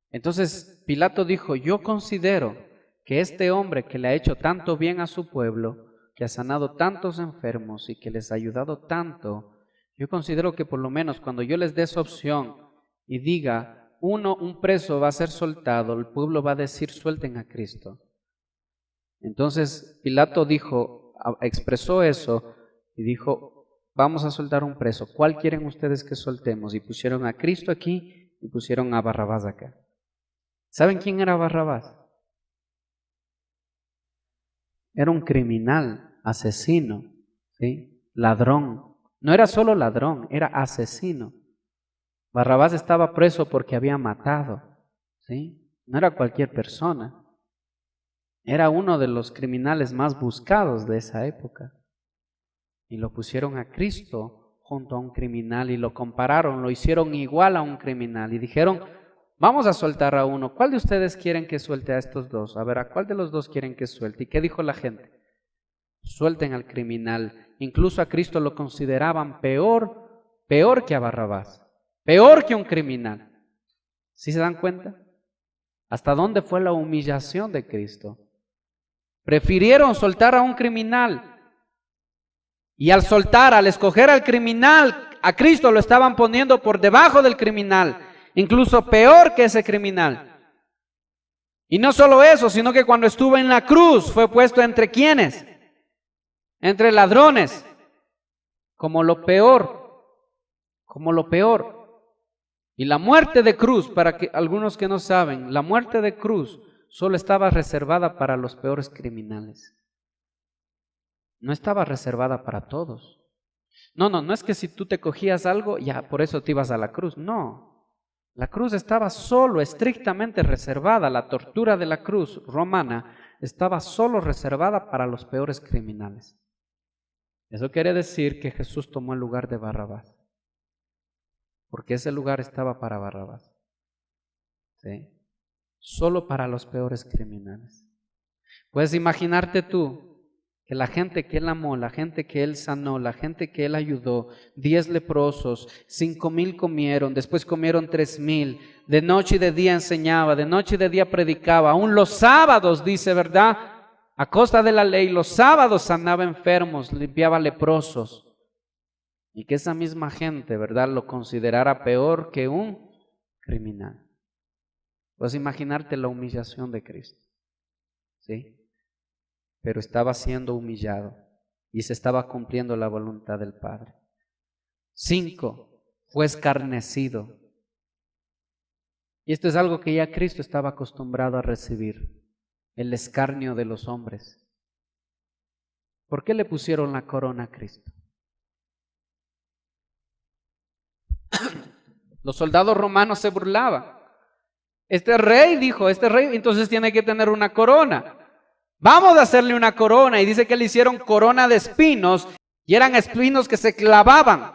Entonces Pilato dijo, yo considero que este hombre que le ha hecho tanto bien a su pueblo, que ha sanado tantos enfermos y que les ha ayudado tanto, yo considero que por lo menos cuando yo les dé esa opción y diga, un preso va a ser soltado, el pueblo va a decir, suelten a Cristo. Entonces Pilato dijo, expresó eso y dijo, vamos a soltar un preso. ¿Cuál quieren ustedes que soltemos? Y pusieron a Cristo aquí y pusieron a Barrabás acá. ¿Saben quién era Barrabás? Era un criminal, asesino, ¿sí? Ladrón. No era solo ladrón, era asesino. Barrabás estaba preso porque había matado, ¿sí? No era cualquier persona. Era uno de los criminales más buscados de esa época. Y lo pusieron a Cristo junto a un criminal y lo compararon, lo hicieron igual a un criminal y dijeron, vamos a soltar a uno. ¿Cuál de ustedes quieren que suelte a estos dos? A ver, ¿a cuál de los dos quieren que suelte? ¿Y qué dijo la gente? Suelten al criminal. Incluso a Cristo lo consideraban peor que a Barrabás. Peor que un criminal. ¿Sí se dan cuenta? ¿Hasta dónde fue la humillación de Cristo? Prefirieron soltar a un criminal. Y al soltar, al escoger al criminal, a Cristo lo estaban poniendo por debajo del criminal. Incluso peor que ese criminal. Y no solo eso, sino que cuando estuvo en la cruz fue puesto entre ¿quiénes? Entre ladrones. Como lo peor. Como lo peor. Y la muerte de cruz, para que algunos que no saben, la muerte de cruz solo estaba reservada para los peores criminales. No estaba reservada para todos. No es que si tú te cogías algo, ya por eso te ibas a la cruz. No, la cruz estaba solo, estrictamente reservada. La tortura de la cruz romana estaba solo reservada para los peores criminales. Eso quiere decir que Jesús tomó el lugar de Barrabás. Porque ese lugar estaba para Barrabás, ¿sí? Solo para los peores criminales. Puedes imaginarte tú que la gente que él amó, la gente que él sanó, la gente que él ayudó, 10 leprosos, 5,000 comieron, después comieron 3,000, de noche y de día enseñaba, de noche y de día predicaba, aún los sábados, dice, ¿verdad? A costa de la ley, los sábados sanaba enfermos, limpiaba leprosos. y que esa misma gente, ¿verdad?, lo considerara peor que un criminal. Puedes imaginarte la humillación de Cristo, ¿sí? Pero estaba siendo humillado y se estaba cumpliendo la voluntad del Padre. 5, fue escarnecido. Y esto es algo que ya Cristo estaba acostumbrado a recibir, el escarnio de los hombres. ¿Por qué le pusieron la corona a Cristo? Los soldados romanos se burlaban. Este rey dijo, este rey entonces tiene que tener una corona. Vamos a hacerle una corona. Y dice que le hicieron corona de espinos, y eran espinos que se clavaban.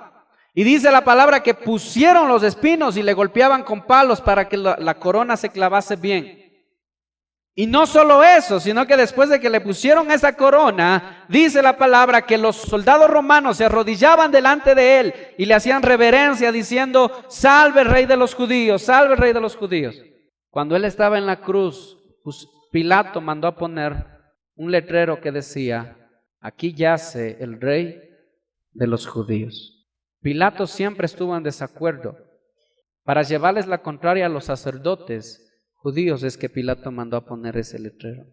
Y dice la palabra que pusieron los espinos y le golpeaban con palos para que la corona se clavase bien. Y no solo eso, sino que después de que le pusieron esa corona, dice la palabra que los soldados romanos se arrodillaban delante de él y le hacían reverencia diciendo, salve el rey de los judíos, salve el rey de los judíos. Cuando él estaba en la cruz, Pilato mandó a poner un letrero que decía, aquí yace el rey de los judíos. Pilato siempre estuvo en desacuerdo. Para llevarles la contraria a los sacerdotes judíos es que Pilato mandó a poner ese letrero,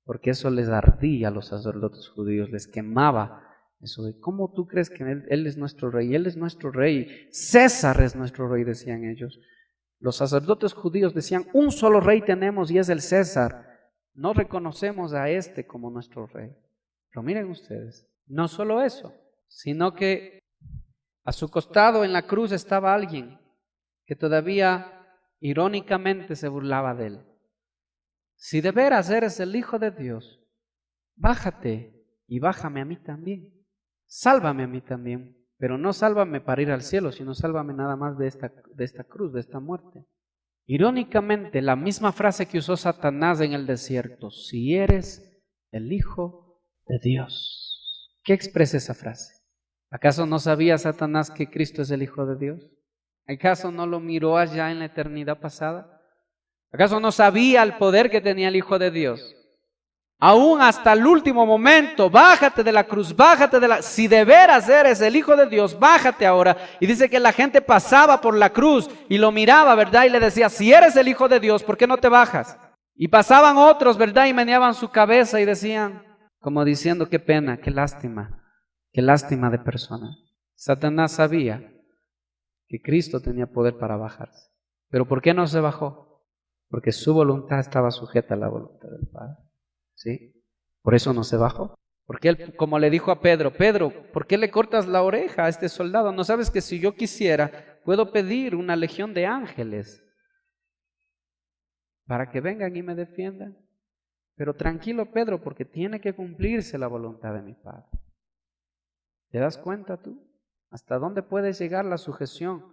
porque eso les ardía a los sacerdotes judíos, les quemaba eso de ¿cómo tú crees que él es nuestro rey? Él es nuestro rey, César es nuestro rey, decían ellos. Los sacerdotes judíos decían, un solo rey tenemos y es el César, no reconocemos a este como nuestro rey. Pero miren ustedes, no solo eso, sino que a su costado en la cruz estaba alguien que todavía irónicamente se burlaba de él. Si de veras eres el Hijo de Dios, bájate y bájame a mí también. Sálvame a mí también, pero no sálvame para ir al cielo, sino sálvame nada más de esta cruz, de esta muerte. Irónicamente, la misma frase que usó Satanás en el desierto, si eres el Hijo de Dios. ¿Qué expresa esa frase? ¿Acaso no sabía Satanás que Cristo es el Hijo de Dios? ¿Acaso no lo miró allá en la eternidad pasada? ¿Acaso no sabía el poder que tenía el Hijo de Dios? Aún hasta el último momento, bájate de la cruz, si de veras eres el Hijo de Dios, bájate ahora. Y dice que la gente pasaba por la cruz y lo miraba, ¿verdad? Y le decía, si eres el Hijo de Dios, ¿por qué no te bajas? Y pasaban otros, ¿verdad? Y meneaban su cabeza y decían, como diciendo, qué pena, qué lástima de persona. Satanás sabía que Cristo tenía poder para bajarse. ¿Pero por qué no se bajó? Porque su voluntad estaba sujeta a la voluntad del Padre. ¿Sí? Por eso no se bajó. Porque él, como le dijo a Pedro, Pedro, ¿por qué le cortas la oreja a este soldado? ¿No sabes que si yo quisiera, puedo pedir una legión de ángeles para que vengan y me defiendan? Pero tranquilo, Pedro, porque tiene que cumplirse la voluntad de mi Padre. ¿Te das cuenta tú? ¿Hasta dónde puede llegar la sujeción?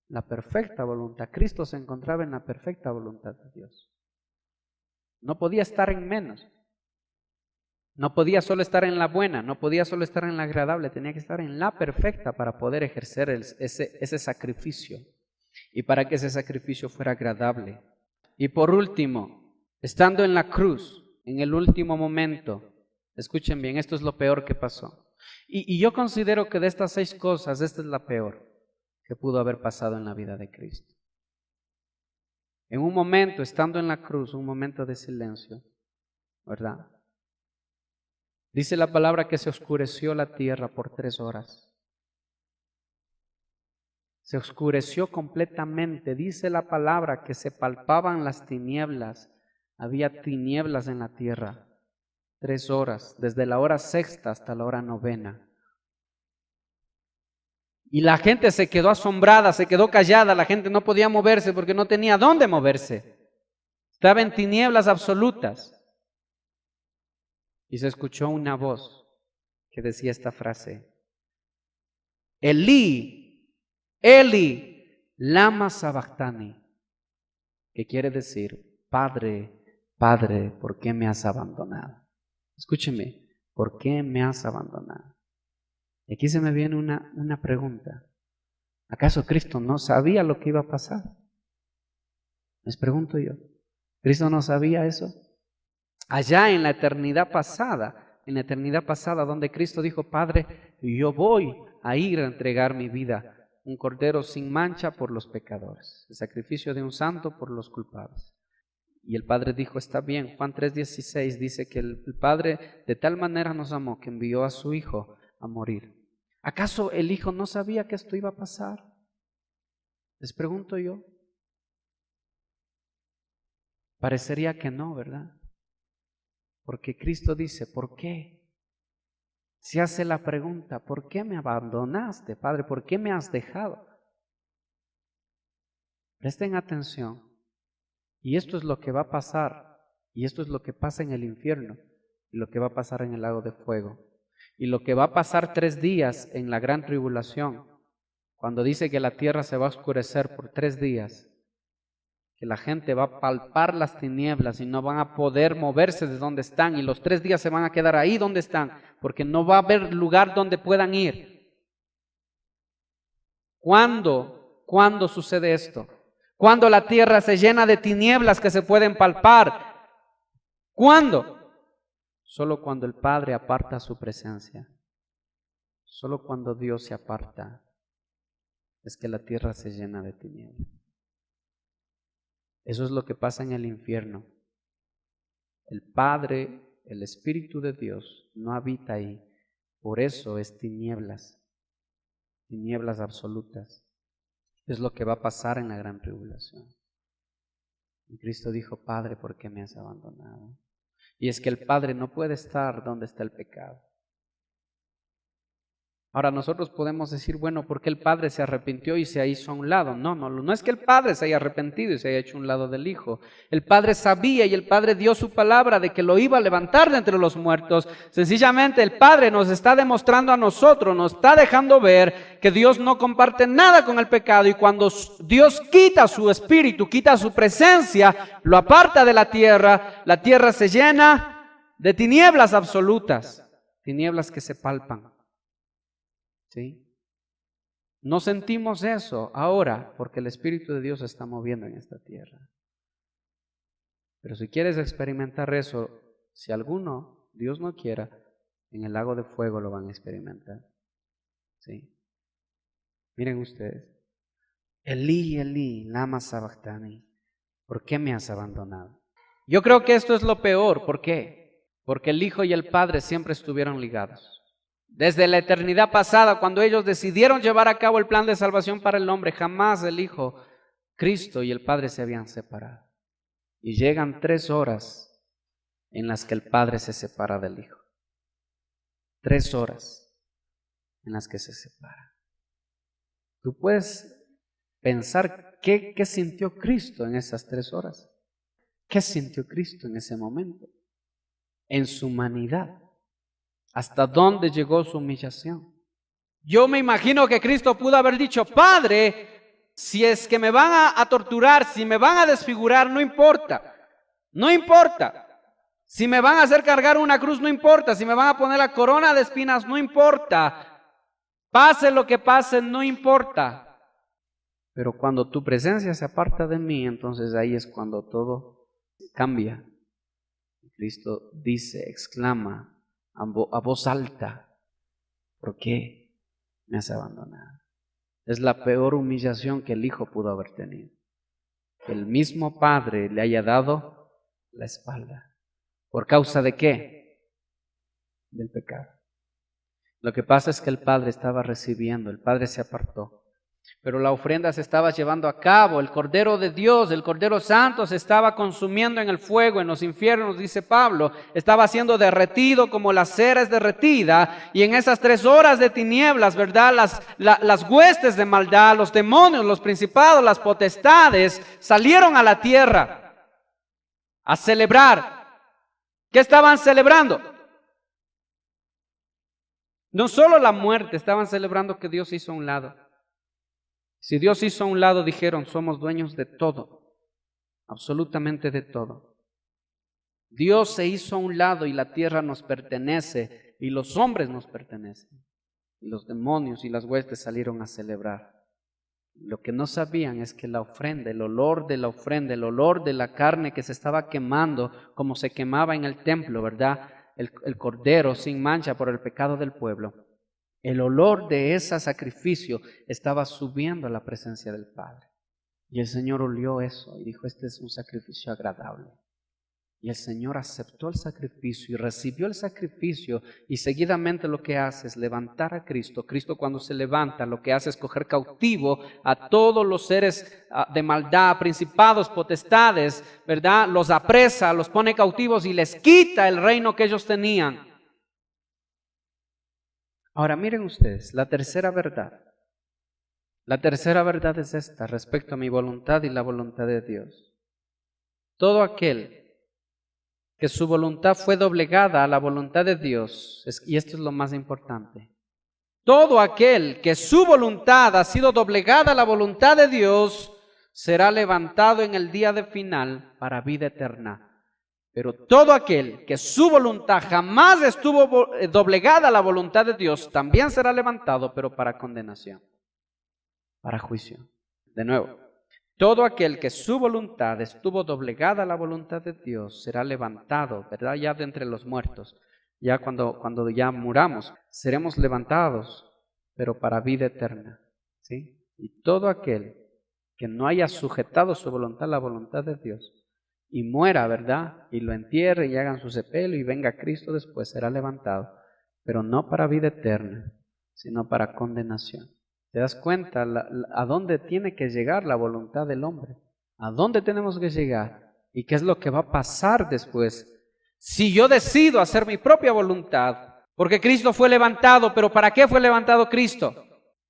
La perfecta voluntad. Cristo se encontraba en la perfecta voluntad de Dios. No podía estar en menos. No podía solo estar en la buena, no podía solo estar en la agradable, tenía que estar en la perfecta para poder ejercer ese sacrificio y para que ese sacrificio fuera agradable. Y por último, estando en la cruz, en el último momento, escuchen bien, esto es lo peor que pasó. Y yo considero que de estas 6 cosas, esta es la peor que pudo haber pasado en la vida de Cristo. En un momento, estando en la cruz, un momento de silencio, ¿verdad? Dice la palabra que se oscureció la tierra por 3 horas. Se oscureció completamente. Dice la palabra que se palpaban las tinieblas. Había tinieblas en la tierra. 3 horas, desde la hora 6ª hasta la hora 9ª. Y la gente se quedó asombrada, se quedó callada, la gente no podía moverse porque no tenía dónde moverse. Estaba en tinieblas absolutas. Y se escuchó una voz que decía esta frase: Elí, Eli, lama sabactani, que quiere decir, Padre, Padre, ¿por qué me has abandonado? Escúcheme, ¿por qué me has abandonado? Y aquí se me viene una pregunta. ¿Acaso Cristo no sabía lo que iba a pasar? Les pregunto yo. ¿Cristo no sabía eso? Allá en la eternidad pasada, en la eternidad pasada, donde Cristo dijo: Padre, yo voy a ir a entregar mi vida, un cordero sin mancha por los pecadores, el sacrificio de un santo por los culpables. Y el Padre dijo: está bien. Juan 3:16 dice que el Padre de tal manera nos amó que envió a su Hijo a morir. ¿Acaso el Hijo no sabía que esto iba a pasar? Les pregunto yo. Parecería que no, ¿verdad? Porque Cristo dice: ¿por qué? Se hace la pregunta: ¿por qué me abandonaste, Padre? ¿Por qué me has dejado? Presten atención. Y esto es lo que va a pasar. Y esto es lo que pasa en el infierno. Y lo que va a pasar en el lago de fuego. Y lo que va a pasar 3 días en la gran tribulación. Cuando dice que la tierra se va a oscurecer por 3 días. Que la gente va a palpar las tinieblas y no van a poder moverse de donde están. Y los 3 días se van a quedar ahí donde están. Porque no va a haber lugar donde puedan ir. ¿Cuándo sucede esto? Cuando la tierra se llena de tinieblas que se pueden palpar. ¿Cuándo? Solo cuando el Padre aparta su presencia. Solo cuando Dios se aparta es que la tierra se llena de tinieblas. Eso es lo que pasa en el infierno. El Padre, el Espíritu de Dios no habita ahí. Por eso es tinieblas absolutas. Es lo que va a pasar en la gran tribulación. Y Cristo dijo: Padre, ¿por qué me has abandonado? Y es que el Padre no puede estar donde está el pecado. Ahora nosotros podemos decir: bueno, ¿por qué el Padre se arrepintió y se hizo a un lado? No es que el Padre se haya arrepentido y se haya hecho a un lado del Hijo. El Padre sabía y el Padre dio su palabra de que lo iba a levantar de entre los muertos. Sencillamente el Padre nos está demostrando a nosotros, nos está dejando ver que Dios no comparte nada con el pecado, y cuando Dios quita su espíritu, quita su presencia, lo aparta de la tierra se llena de tinieblas absolutas, tinieblas que se palpan. ¿Sí? No sentimos eso ahora porque el Espíritu de Dios se está moviendo en esta tierra. Pero si quieres experimentar eso, si alguno, Dios no quiera, en el lago de fuego lo van a experimentar. ¿Sí? Miren ustedes: Elí, Elí, lama sabactani, ¿por qué me has abandonado? Yo creo que esto es lo peor. ¿Por qué? Porque el Hijo y el Padre siempre estuvieron ligados. Desde la eternidad pasada, cuando ellos decidieron llevar a cabo el plan de salvación para el hombre, jamás el Hijo, Cristo y el Padre se habían separado. Y llegan 3 horas en las que el Padre se separa del Hijo. 3 horas en las que se separa. Tú puedes pensar qué sintió Cristo en esas 3 horas. ¿Qué sintió Cristo en ese momento? En su humanidad. ¿Hasta dónde llegó su humillación? Yo me imagino que Cristo pudo haber dicho: Padre, si es que me van a torturar, si me van a desfigurar, no importa. No importa. Si me van a hacer cargar una cruz, no importa. Si me van a poner la corona de espinas, no importa. Pase lo que pase, no importa. Pero cuando tu presencia se aparta de mí, entonces ahí es cuando todo cambia. Cristo dice, exclama a voz alta: ¿por qué me has abandonado? Es la peor humillación que el Hijo pudo haber tenido. Que el mismo Padre le haya dado la espalda. ¿Por causa de qué? Del pecado. Lo que pasa es que el Padre estaba recibiendo, el Padre se apartó. Pero la ofrenda se estaba llevando a cabo, el Cordero de Dios, el Cordero Santo se estaba consumiendo en el fuego, en los infiernos, dice Pablo, estaba siendo derretido como la cera es derretida, y en esas 3 horas de tinieblas, ¿verdad? Las huestes de maldad, los demonios, los principados, las potestades, salieron a la tierra a celebrar. ¿Qué estaban celebrando? No solo la muerte, estaban celebrando que Dios hizo a un lado. Si Dios hizo a un lado, dijeron, somos dueños de todo, absolutamente de todo. Dios se hizo a un lado y la tierra nos pertenece y los hombres nos pertenecen. Y los demonios y las huestes salieron a celebrar. Lo que no sabían es que la ofrenda, el olor de la ofrenda, el olor de la carne que se estaba quemando, como se quemaba en el templo, ¿verdad? el cordero sin mancha por el pecado del pueblo, el olor de ese sacrificio estaba subiendo a la presencia del Padre. Y el Señor olió eso y dijo, este es un sacrificio agradable. Y el Señor aceptó el sacrificio y recibió el sacrificio, y seguidamente lo que hace es levantar a Cristo. Cristo, cuando se levanta, lo que hace es coger cautivo a todos los seres de maldad, principados, potestades, ¿verdad? Los apresa, los pone cautivos y les quita el reino que ellos tenían. Ahora miren ustedes, la tercera verdad. La tercera verdad es esta, respecto a mi voluntad y la voluntad de Dios. Todo aquel que su voluntad fue doblegada a la voluntad de Dios, y esto es lo más importante, todo aquel que su voluntad ha sido doblegada a la voluntad de Dios, será levantado en el día de final para vida eterna. Pero todo aquel que su voluntad jamás estuvo doblegada a la voluntad de Dios, también será levantado, pero para condenación, para juicio. De nuevo, todo aquel que su voluntad estuvo doblegada a la voluntad de Dios será levantado, ¿verdad? Ya de entre los muertos. Ya cuando ya muramos, seremos levantados, pero para vida eterna, ¿sí? Y todo aquel que no haya sujetado su voluntad a la voluntad de Dios y muera, ¿verdad? Y lo entierre y hagan su sepelio y venga Cristo después, será levantado, pero no para vida eterna, sino para condenación. ¿Te das cuenta a dónde tiene que llegar la voluntad del hombre? ¿A dónde tenemos que llegar? ¿Y qué es lo que va a pasar después? Si yo decido hacer mi propia voluntad, porque Cristo fue levantado, pero ¿para qué fue levantado Cristo?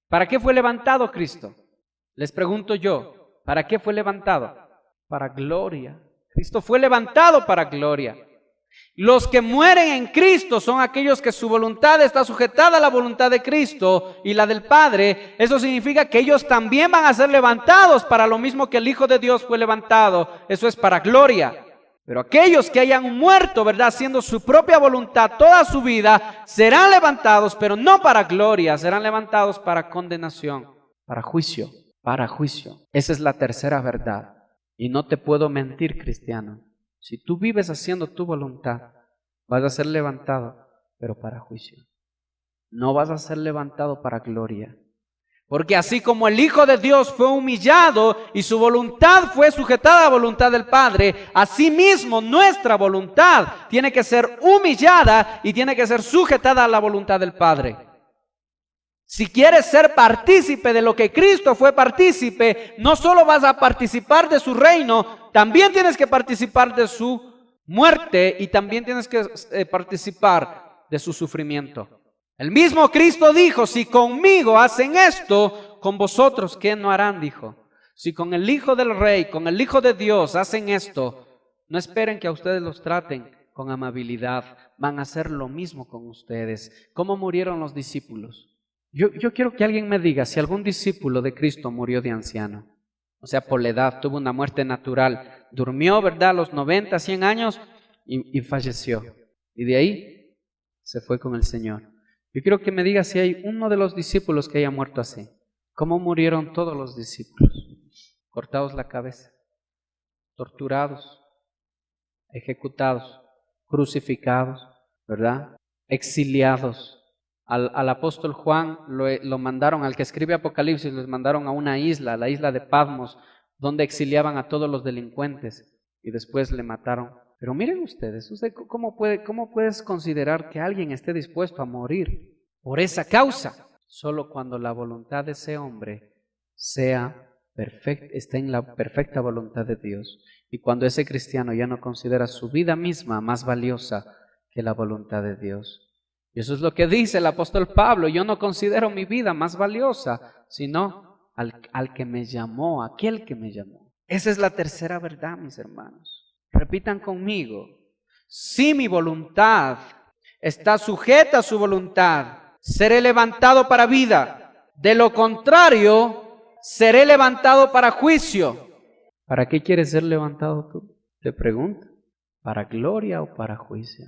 ¿Para qué fue levantado Cristo? Les pregunto yo, ¿para qué fue levantado? Para gloria. Cristo fue levantado para gloria. Los que mueren en Cristo son aquellos que su voluntad está sujetada a la voluntad de Cristo y la del Padre. Eso significa que ellos también van a ser levantados para lo mismo que el Hijo de Dios fue levantado. Eso es para gloria. Pero aquellos que hayan muerto, ¿verdad?, haciendo su propia voluntad toda su vida, serán levantados, pero no para gloria, serán levantados para condenación, para juicio, para juicio. Esa es la tercera verdad. Y no te puedo mentir, cristiano. Si tú vives haciendo tu voluntad, vas a ser levantado, pero para juicio. No vas a ser levantado para gloria. Porque así como el Hijo de Dios fue humillado y su voluntad fue sujetada a la voluntad del Padre, asimismo nuestra voluntad tiene que ser humillada y tiene que ser sujetada a la voluntad del Padre. Si quieres ser partícipe de lo que Cristo fue partícipe, no solo vas a participar de su reino, también tienes que participar de su muerte y también tienes que participar de su sufrimiento. El mismo Cristo dijo, si conmigo hacen esto, con vosotros, ¿qué no harán? Dijo. Si con el Hijo del Rey, con el Hijo de Dios hacen esto, no esperen que a ustedes los traten con amabilidad. Van a hacer lo mismo con ustedes. ¿Cómo murieron los discípulos? Yo quiero que alguien me diga si algún discípulo de Cristo murió de anciano. O sea, por la edad, tuvo una muerte natural. Durmió, ¿verdad?, a los 90, 100 años y falleció. Y de ahí se fue con el Señor. Yo quiero que me diga si hay uno de los discípulos que haya muerto así. ¿Cómo murieron todos los discípulos? Cortados la cabeza, torturados, ejecutados, crucificados, ¿verdad? Exiliados. Al apóstol Juan lo mandaron, al que escribe Apocalipsis, les mandaron a una isla, la isla de Patmos, donde exiliaban a todos los delincuentes y después le mataron. Pero miren ustedes, ¿cómo puedes considerar que alguien esté dispuesto a morir por esa causa? Solo cuando la voluntad de ese hombre sea perfecta, esté en la perfecta voluntad de Dios. Y cuando ese cristiano ya no considera su vida misma más valiosa que la voluntad de Dios. Y eso es lo que dice el apóstol Pablo, yo no considero mi vida más valiosa, sino al que me llamó, aquel que me llamó. Esa es la tercera verdad, mis hermanos. Repitan conmigo, si mi voluntad está sujeta a su voluntad, seré levantado para vida. De lo contrario, seré levantado para juicio. ¿Para qué quieres ser levantado tú? Te pregunto, ¿para gloria o para juicio?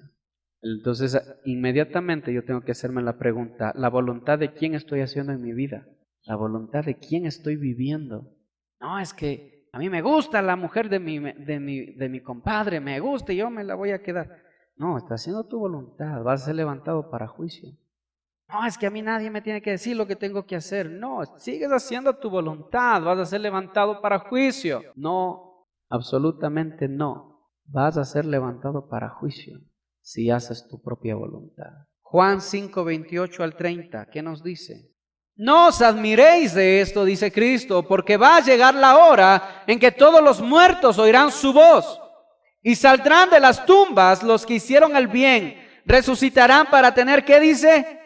Entonces, inmediatamente yo tengo que hacerme la pregunta, ¿la voluntad de quién estoy haciendo en mi vida? ¿La voluntad de quién estoy viviendo? No, es que a mí me gusta la mujer de mi compadre, me gusta y yo me la voy a quedar. No, estás haciendo tu voluntad, vas a ser levantado para juicio. No, es que a mí nadie me tiene que decir lo que tengo que hacer. No, sigues haciendo tu voluntad, vas a ser levantado para juicio. No, absolutamente no. Vas a ser levantado para juicio si haces tu propia voluntad. Juan 5, 28 al 30, ¿qué nos dice? No os admiréis de esto, dice Cristo, porque va a llegar la hora en que todos los muertos oirán su voz y saldrán de las tumbas los que hicieron el bien, resucitarán para tener, ¿qué dice?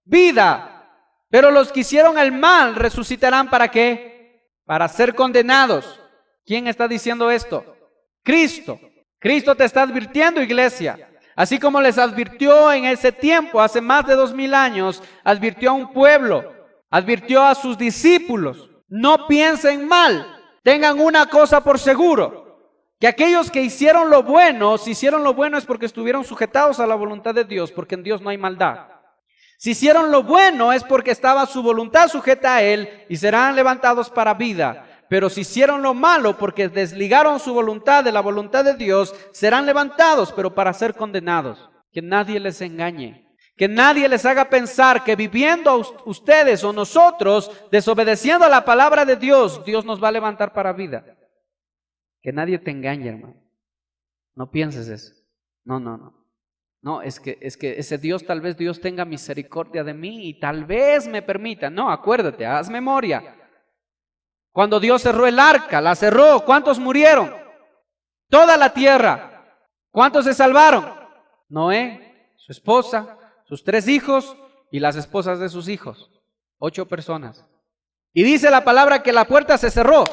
Vida. Pero los que hicieron el mal resucitarán ¿para qué? Para ser condenados. ¿Quién está diciendo esto? Cristo. Cristo te está advirtiendo, iglesia. Así como les advirtió en ese tiempo, hace más de 2000 años, advirtió a un pueblo, advirtió a sus discípulos. No piensen mal, tengan una cosa por seguro, que aquellos que hicieron lo bueno, si hicieron lo bueno es porque estuvieron sujetados a la voluntad de Dios, porque en Dios no hay maldad. Si hicieron lo bueno es porque estaba su voluntad sujeta a Él y serán levantados para vida. Pero si hicieron lo malo porque desligaron su voluntad de la voluntad de Dios, serán levantados, pero para ser condenados. Que nadie les engañe. Que nadie les haga pensar que viviendo ustedes o nosotros, desobedeciendo a la palabra de Dios, Dios nos va a levantar para vida. Que nadie te engañe, hermano. No pienses eso. No. No, es que ese Dios, tal vez Dios tenga misericordia de mí y tal vez me permita. No, acuérdate, haz memoria. Cuando Dios cerró el arca, la cerró, ¿cuántos murieron? Toda la tierra. ¿Cuántos se salvaron? Noé, su esposa, sus 3 hijos y las esposas de sus hijos. 8 personas. Y dice la palabra que la puerta se cerró.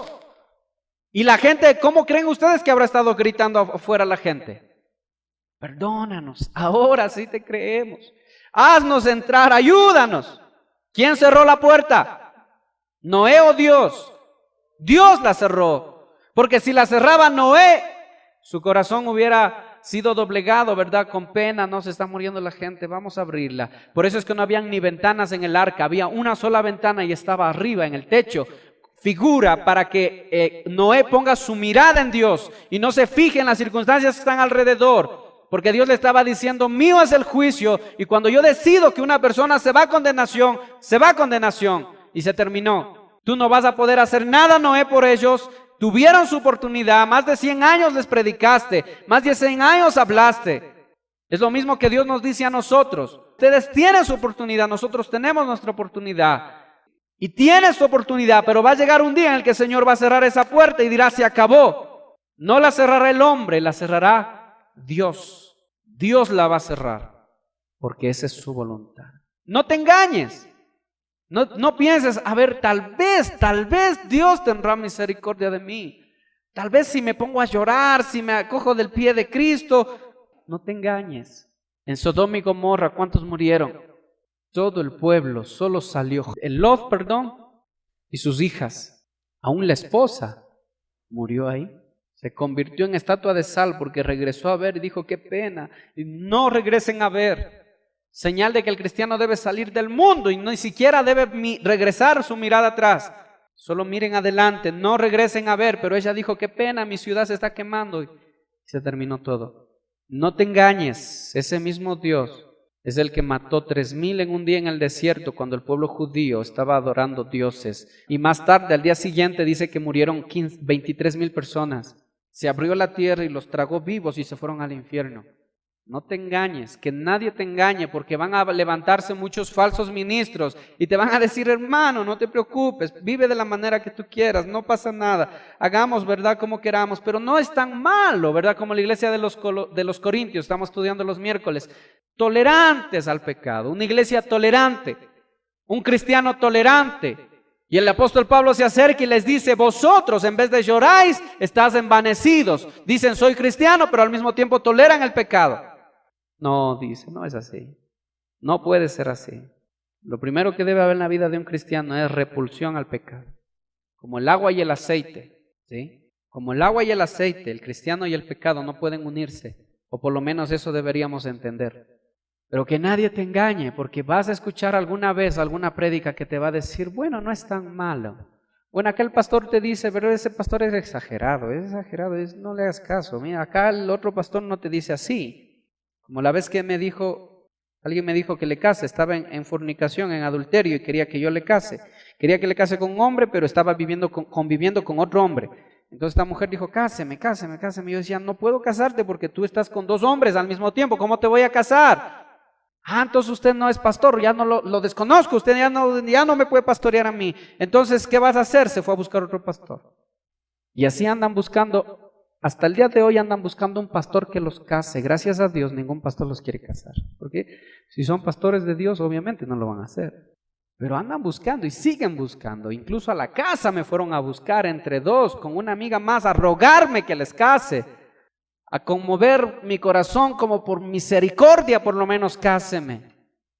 Y la gente, ¿cómo creen ustedes que habrá estado gritando afuera la gente? Perdónanos, ahora sí te creemos. Haznos entrar, ayúdanos. ¿Quién cerró la puerta? ¿Noé o Dios? Dios la cerró. Porque si la cerraba Noé, su corazón hubiera sido doblegado, ¿verdad? Con pena, no se está muriendo la gente, vamos a abrirla. Por eso es que no habían ni ventanas en el arca, había una sola ventana y estaba arriba en el techo. Figura para que Noé ponga su mirada en Dios y no se fije en las circunstancias que están alrededor. Porque Dios le estaba diciendo, mío es el juicio, y cuando yo decido que una persona se va a condenación, se va a condenación, y se terminó. Tú no vas a poder hacer nada, Noé, por ellos. Tuvieron su oportunidad, más de 100 años les predicaste, más de 100 años hablaste. Es lo mismo que Dios nos dice a nosotros. Ustedes tienen su oportunidad, nosotros tenemos nuestra oportunidad. Y tienes su oportunidad, pero va a llegar un día en el que el Señor va a cerrar esa puerta y dirá, se acabó. No la cerrará el hombre, la cerrará Dios. Dios la va a cerrar, porque esa es su voluntad. No te engañes. No pienses, a ver, tal vez Dios tendrá misericordia de mí. Tal vez si me pongo a llorar, si me acojo del pie de Cristo. No te engañes. En Sodoma y Gomorra, ¿cuántos murieron? Todo el pueblo, solo salió Lot, y sus hijas. Aún la esposa murió ahí. Se convirtió en estatua de sal porque regresó a ver y dijo, qué pena. Y no regresen a ver. Señal de que el cristiano debe salir del mundo y ni siquiera debe regresar su mirada atrás. Solo miren adelante, no regresen a ver. Pero ella dijo, qué pena, mi ciudad se está quemando. Y se terminó todo. No te engañes, ese mismo Dios es el que mató 3000 en un día en el desierto cuando el pueblo judío estaba adorando dioses. Y más tarde, al día siguiente, dice que murieron 23,000 personas. Se abrió la tierra y los tragó vivos y se fueron al infierno. No te engañes, que nadie te engañe, porque van a levantarse muchos falsos ministros y te van a decir, hermano, no te preocupes, vive de la manera que tú quieras, no pasa nada, hagamos, ¿verdad?, como queramos, pero no es tan malo, ¿verdad?, como la iglesia de los Corintios, estamos estudiando los miércoles, tolerantes al pecado, una iglesia tolerante, un cristiano tolerante. Y el apóstol Pablo se acerca y les dice, vosotros en vez de lloráis, estás envanecidos. Dicen, soy cristiano, pero al mismo tiempo toleran el pecado. No, dice, no es así. No puede ser así. Lo primero que debe haber en la vida de un cristiano es repulsión al pecado. Como el agua y el aceite, ¿sí? Como el agua y el aceite, el cristiano y el pecado no pueden unirse. O por lo menos eso deberíamos entender. Pero que nadie te engañe, porque vas a escuchar alguna vez alguna prédica que te va a decir, bueno, no es tan malo. Bueno, aquel pastor te dice, pero ese pastor es exagerado, no le hagas caso. Mira, acá el otro pastor no te dice así. Como la vez que alguien me dijo que le case, estaba en fornicación, en adulterio y quería que yo le case. Quería que le case con un hombre, pero estaba conviviendo con otro hombre. Entonces esta mujer dijo, cáseme. Y yo decía, no puedo casarte porque tú estás con 2 hombres al mismo tiempo, ¿cómo te voy a casar? Entonces usted no es pastor, ya no lo desconozco, usted ya no me puede pastorear a mí. Entonces, ¿qué vas a hacer? Se fue a buscar otro pastor. Y así andan buscando, hasta el día de hoy andan buscando un pastor que los case. Gracias a Dios, ningún pastor los quiere casar. Porque si son pastores de Dios, obviamente no lo van a hacer. Pero andan buscando y siguen buscando. Incluso a la casa me fueron a buscar entre 2, con una amiga más, a rogarme que les case. A conmover mi corazón como por misericordia, por lo menos cáseme.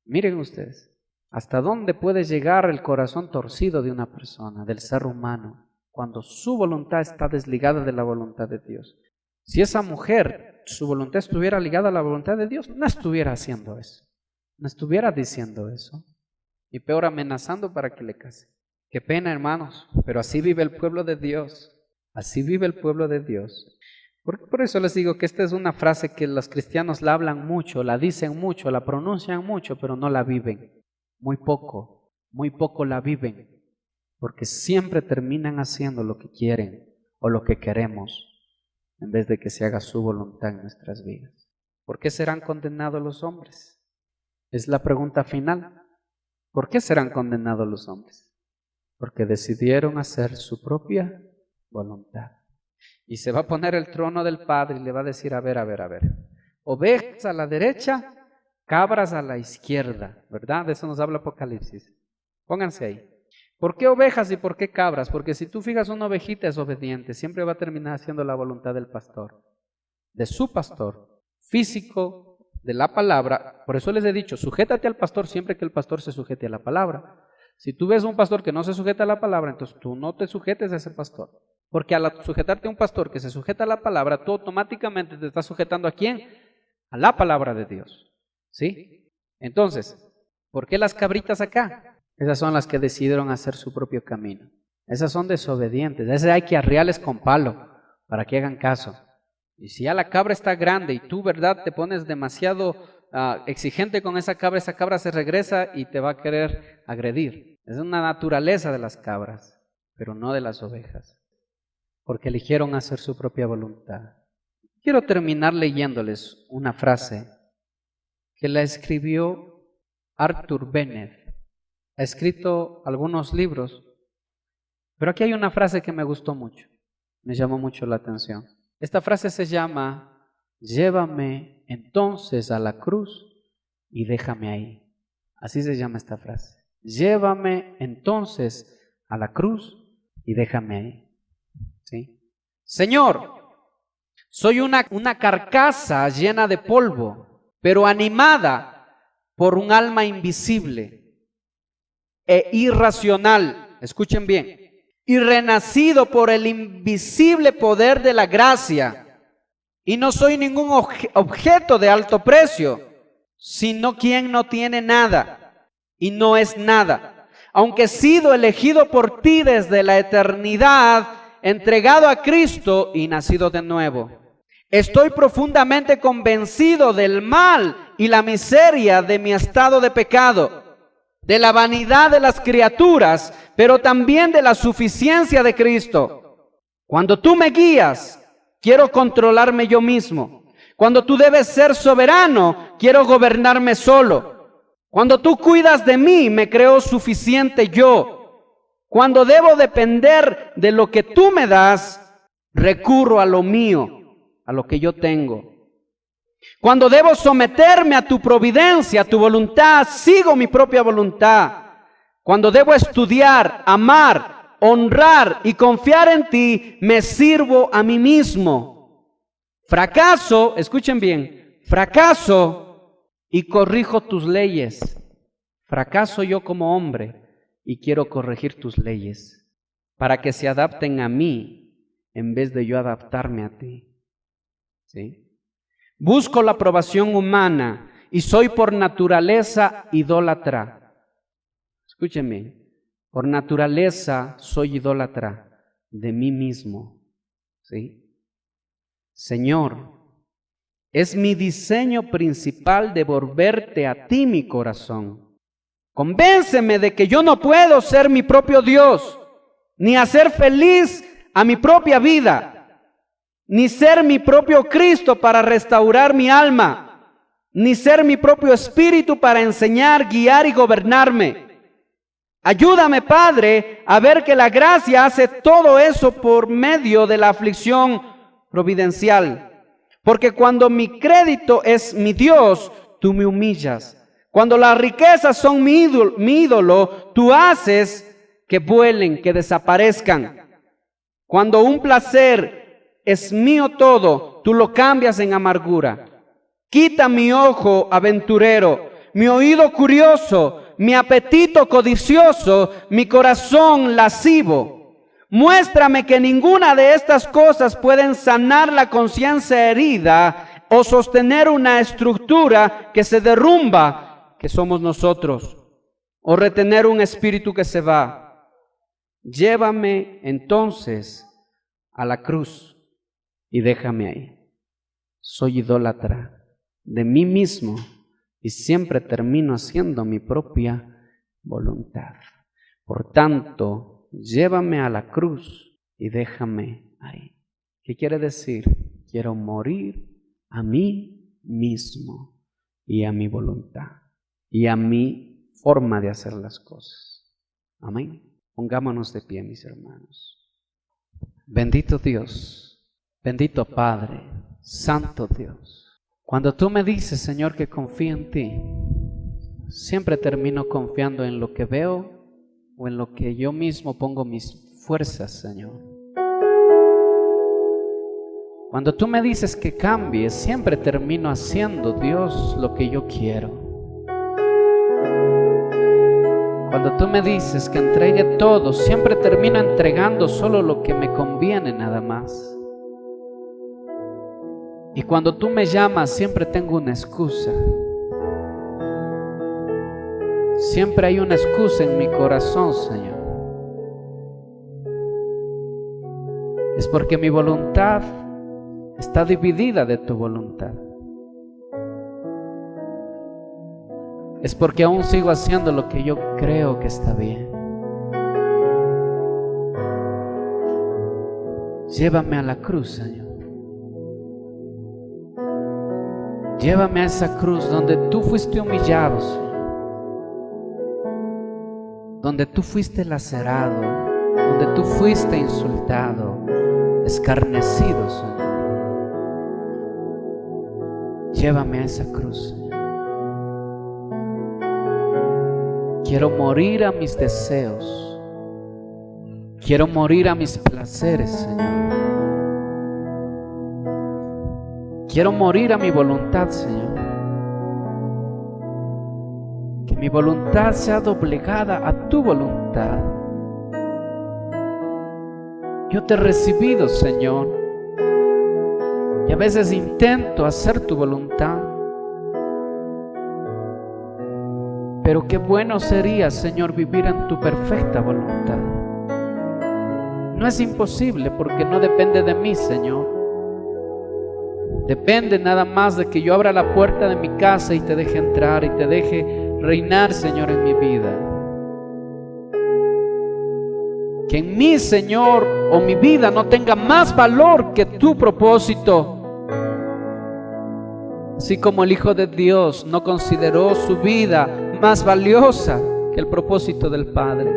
Miren ustedes, hasta dónde puede llegar el corazón torcido de una persona, del ser humano, cuando su voluntad está desligada de la voluntad de Dios. Si esa mujer, su voluntad estuviera ligada a la voluntad de Dios, no estuviera haciendo eso, no estuviera diciendo eso, y peor amenazando para que le case. Qué pena, hermanos, pero así vive el pueblo de Dios, así vive el pueblo de Dios. Por eso les digo que esta es una frase que los cristianos la hablan mucho, la dicen mucho, la pronuncian mucho, pero no la viven. Muy poco la viven, porque siempre terminan haciendo lo que quieren o lo que queremos, en vez de que se haga su voluntad en nuestras vidas. ¿Por qué serán condenados los hombres? Es la pregunta final. ¿Por qué serán condenados los hombres? Porque decidieron hacer su propia voluntad. Y se va a poner el trono del Padre y le va a decir, a ver, ovejas a la derecha, cabras a la izquierda, ¿verdad? De eso nos habla Apocalipsis. Pónganse ahí. ¿Por qué ovejas y por qué cabras? Porque si tú fijas, una ovejita es obediente, siempre va a terminar haciendo la voluntad del pastor, de su pastor, físico, de la palabra. Por eso les he dicho, sujétate al pastor siempre que el pastor se sujete a la palabra. Si tú ves un pastor que no se sujeta a la palabra, entonces tú no te sujetes a ese pastor. Porque al sujetarte a un pastor que se sujeta a la palabra, tú automáticamente te estás sujetando ¿a quién? A la palabra de Dios. ¿Sí? Entonces, ¿por qué las cabritas acá? Esas son las que decidieron hacer su propio camino. Esas son desobedientes. Esas hay que arrearles con palo para que hagan caso. Y si ya la cabra está grande y tú, ¿verdad?, te pones demasiado exigente con esa cabra se regresa y te va a querer agredir. Es una naturaleza de las cabras, pero no de las ovejas, porque eligieron hacer su propia voluntad. Quiero terminar leyéndoles una frase que la escribió Arthur Bennett. Ha escrito algunos libros, pero aquí hay una frase que me gustó mucho, me llamó mucho la atención. Esta frase se llama, llévame entonces a la cruz y déjame ahí. Así se llama esta frase. Llévame entonces a la cruz y déjame ahí. ¿Sí? Señor, soy una carcasa llena de polvo, pero animada por un alma invisible e irracional. Escuchen bien. Y renacido por el invisible poder de la gracia. Y no soy ningún objeto de alto precio, sino quien no tiene nada y no es nada. Aunque he sido elegido por ti desde la eternidad, entregado a Cristo y nacido de nuevo. Estoy profundamente convencido del mal y la miseria de mi estado de pecado, de la vanidad de las criaturas, pero también de la suficiencia de Cristo. Cuando tú me guías, quiero controlarme yo mismo. Cuando tú debes ser soberano, quiero gobernarme solo. Cuando tú cuidas de mí, me creo suficiente yo. Cuando debo depender de lo que tú me das, recurro a lo mío, a lo que yo tengo. Cuando debo someterme a tu providencia, a tu voluntad, sigo mi propia voluntad. Cuando debo estudiar, amar, honrar y confiar en ti, me sirvo a mí mismo. Fracaso, escuchen bien, fracaso y corrijo tus leyes. Fracaso yo como hombre y quiero corregir tus leyes para que se adapten a mí en vez de yo adaptarme a ti. ¿Sí? Busco la aprobación humana y soy por naturaleza idólatra. Escúchenme, por naturaleza soy idólatra de mí mismo. ¿Sí? Señor, Es mi diseño principal devolverte a ti mi corazón. Convénceme de que yo no puedo ser mi propio Dios, ni hacer feliz a mi propia vida, ni ser mi propio Cristo para restaurar mi alma, ni ser mi propio espíritu para enseñar, guiar y gobernarme. Ayúdame, Padre, a ver que la gracia hace todo eso por medio de la aflicción providencial. Porque cuando mi crédito es mi Dios, tú me humillas. Cuando las riquezas son mi ídolo, tú haces que vuelen, que desaparezcan. Cuando un placer es mío todo, tú lo cambias en amargura. Quita mi ojo aventurero, mi oído curioso, mi apetito codicioso, mi corazón lascivo. Muéstrame que ninguna de estas cosas pueden sanar la conciencia herida o sostener una estructura que se derrumba, que somos nosotros, o retener un espíritu que se va. Llévame entonces a la cruz y déjame ahí. Soy idólatra de mí mismo y siempre termino haciendo mi propia voluntad. Por tanto, llévame a la cruz y déjame ahí. ¿Qué quiere decir? Quiero morir a mí mismo y a mi voluntad y a mi forma de hacer las cosas. Amén. Pongámonos de pie, mis hermanos. Bendito Dios, bendito Padre, Santo Dios. Cuando tú me dices, Señor, que confío en ti, siempre termino confiando en lo que veo o en lo que yo mismo pongo mis fuerzas, Señor. Cuando tú me dices que cambie, siempre termino haciendo, Dios, lo que yo quiero. Cuando tú me dices que entregue todo, siempre termino entregando solo lo que me conviene nada más. Y cuando tú me llamas, siempre tengo una excusa. Siempre hay una excusa en mi corazón, Señor. Es porque mi voluntad está dividida de tu voluntad. Es porque aún sigo haciendo lo que yo creo que está bien. Llévame a la cruz, Señor. Llévame a esa cruz donde tú fuiste humillado, Señor. Donde tú fuiste lacerado, donde tú fuiste insultado, escarnecido, Señor. Llévame a esa cruz, Señor. Quiero morir a mis deseos. Quiero morir a mis placeres, Señor. Quiero morir a mi voluntad, Señor. Que mi voluntad sea doblegada a tu voluntad. Yo te he recibido, Señor, y a veces intento hacer tu voluntad. Pero qué bueno sería, Señor, vivir en tu perfecta voluntad. No es imposible porque no depende de mí, Señor. Depende nada más de que yo abra la puerta de mi casa y te deje entrar y te deje reinar, Señor, en mi vida. Que en mí, Señor, o mi vida no tenga más valor que tu propósito. Así como el Hijo de Dios no consideró su vida más valiosa que el propósito del Padre.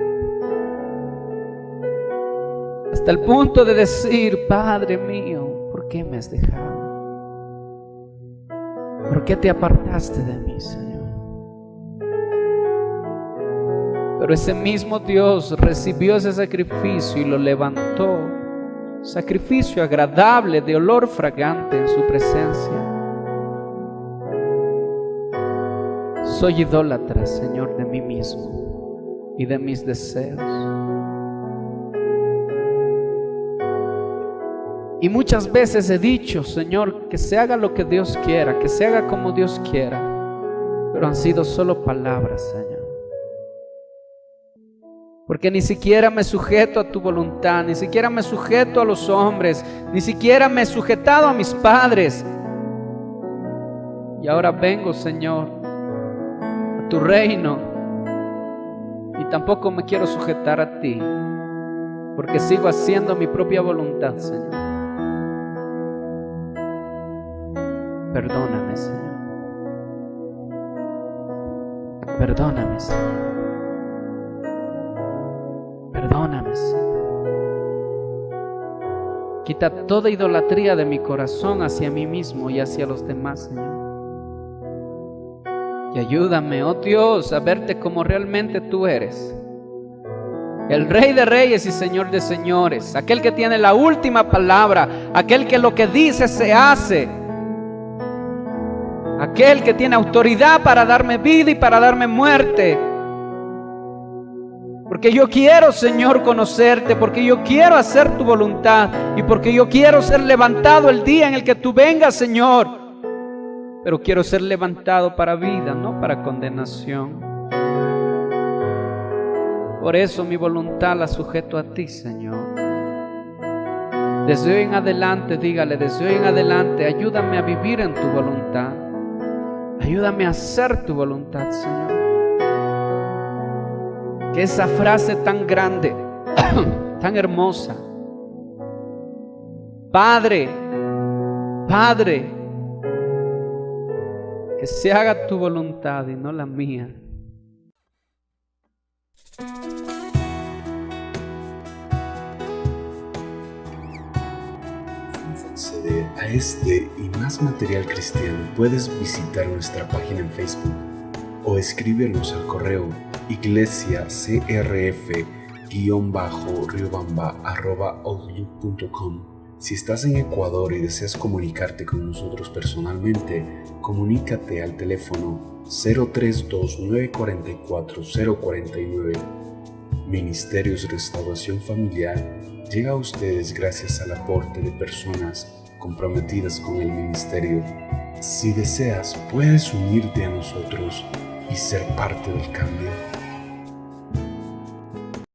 Hasta el punto de decir, Padre mío, ¿por qué me has dejado? ¿Por qué te apartaste de mí, Señor? Pero ese mismo Dios recibió ese sacrificio y lo levantó. Sacrificio agradable, de olor fragante en su presencia. Soy idólatra, Señor, de mí mismo y de mis deseos. Y muchas veces he dicho, Señor, que se haga lo que Dios quiera, que se haga como Dios quiera, pero han sido solo palabras, Señor. Porque ni siquiera me sujeto a tu voluntad, ni siquiera me sujeto a los hombres, ni siquiera me he sujetado a mis padres. Y ahora vengo, Señor, a tu reino, y tampoco me quiero sujetar a ti, porque sigo haciendo mi propia voluntad, Señor. Perdóname, Señor. Perdóname, Señor. Perdóname, Señor. Quita toda idolatría de mi corazón hacia mí mismo y hacia los demás, Señor. Y ayúdame, oh Dios, a verte como realmente tú eres. El Rey de Reyes y Señor de Señores, aquel que tiene la última palabra, aquel que lo que dice se hace, aquel que tiene autoridad para darme vida y para darme muerte. Porque yo quiero, Señor, conocerte, porque yo quiero hacer tu voluntad y porque yo quiero ser levantado el día en el que tú vengas, Señor. Pero quiero ser levantado para vida, no para condenación. Por eso mi voluntad la sujeto a ti, Señor. Desde hoy en adelante, dígale, desde hoy en adelante, ayúdame a vivir en tu voluntad. Ayúdame a hacer tu voluntad, Señor. Que esa frase tan grande, tan hermosa, Padre, Padre, que se haga tu voluntad y no la mía. Para acceder a este y más material cristiano, puedes visitar nuestra página en Facebook o escríbenos al correo iglesiacrf-riobamba@outlook.com. Si estás en Ecuador y deseas comunicarte con nosotros personalmente, comunícate al teléfono 032-944-049. Ministerios Restauración Familiar llega a ustedes gracias al aporte de personas comprometidas con el ministerio. Si deseas, puedes unirte a nosotros y ser parte del cambio.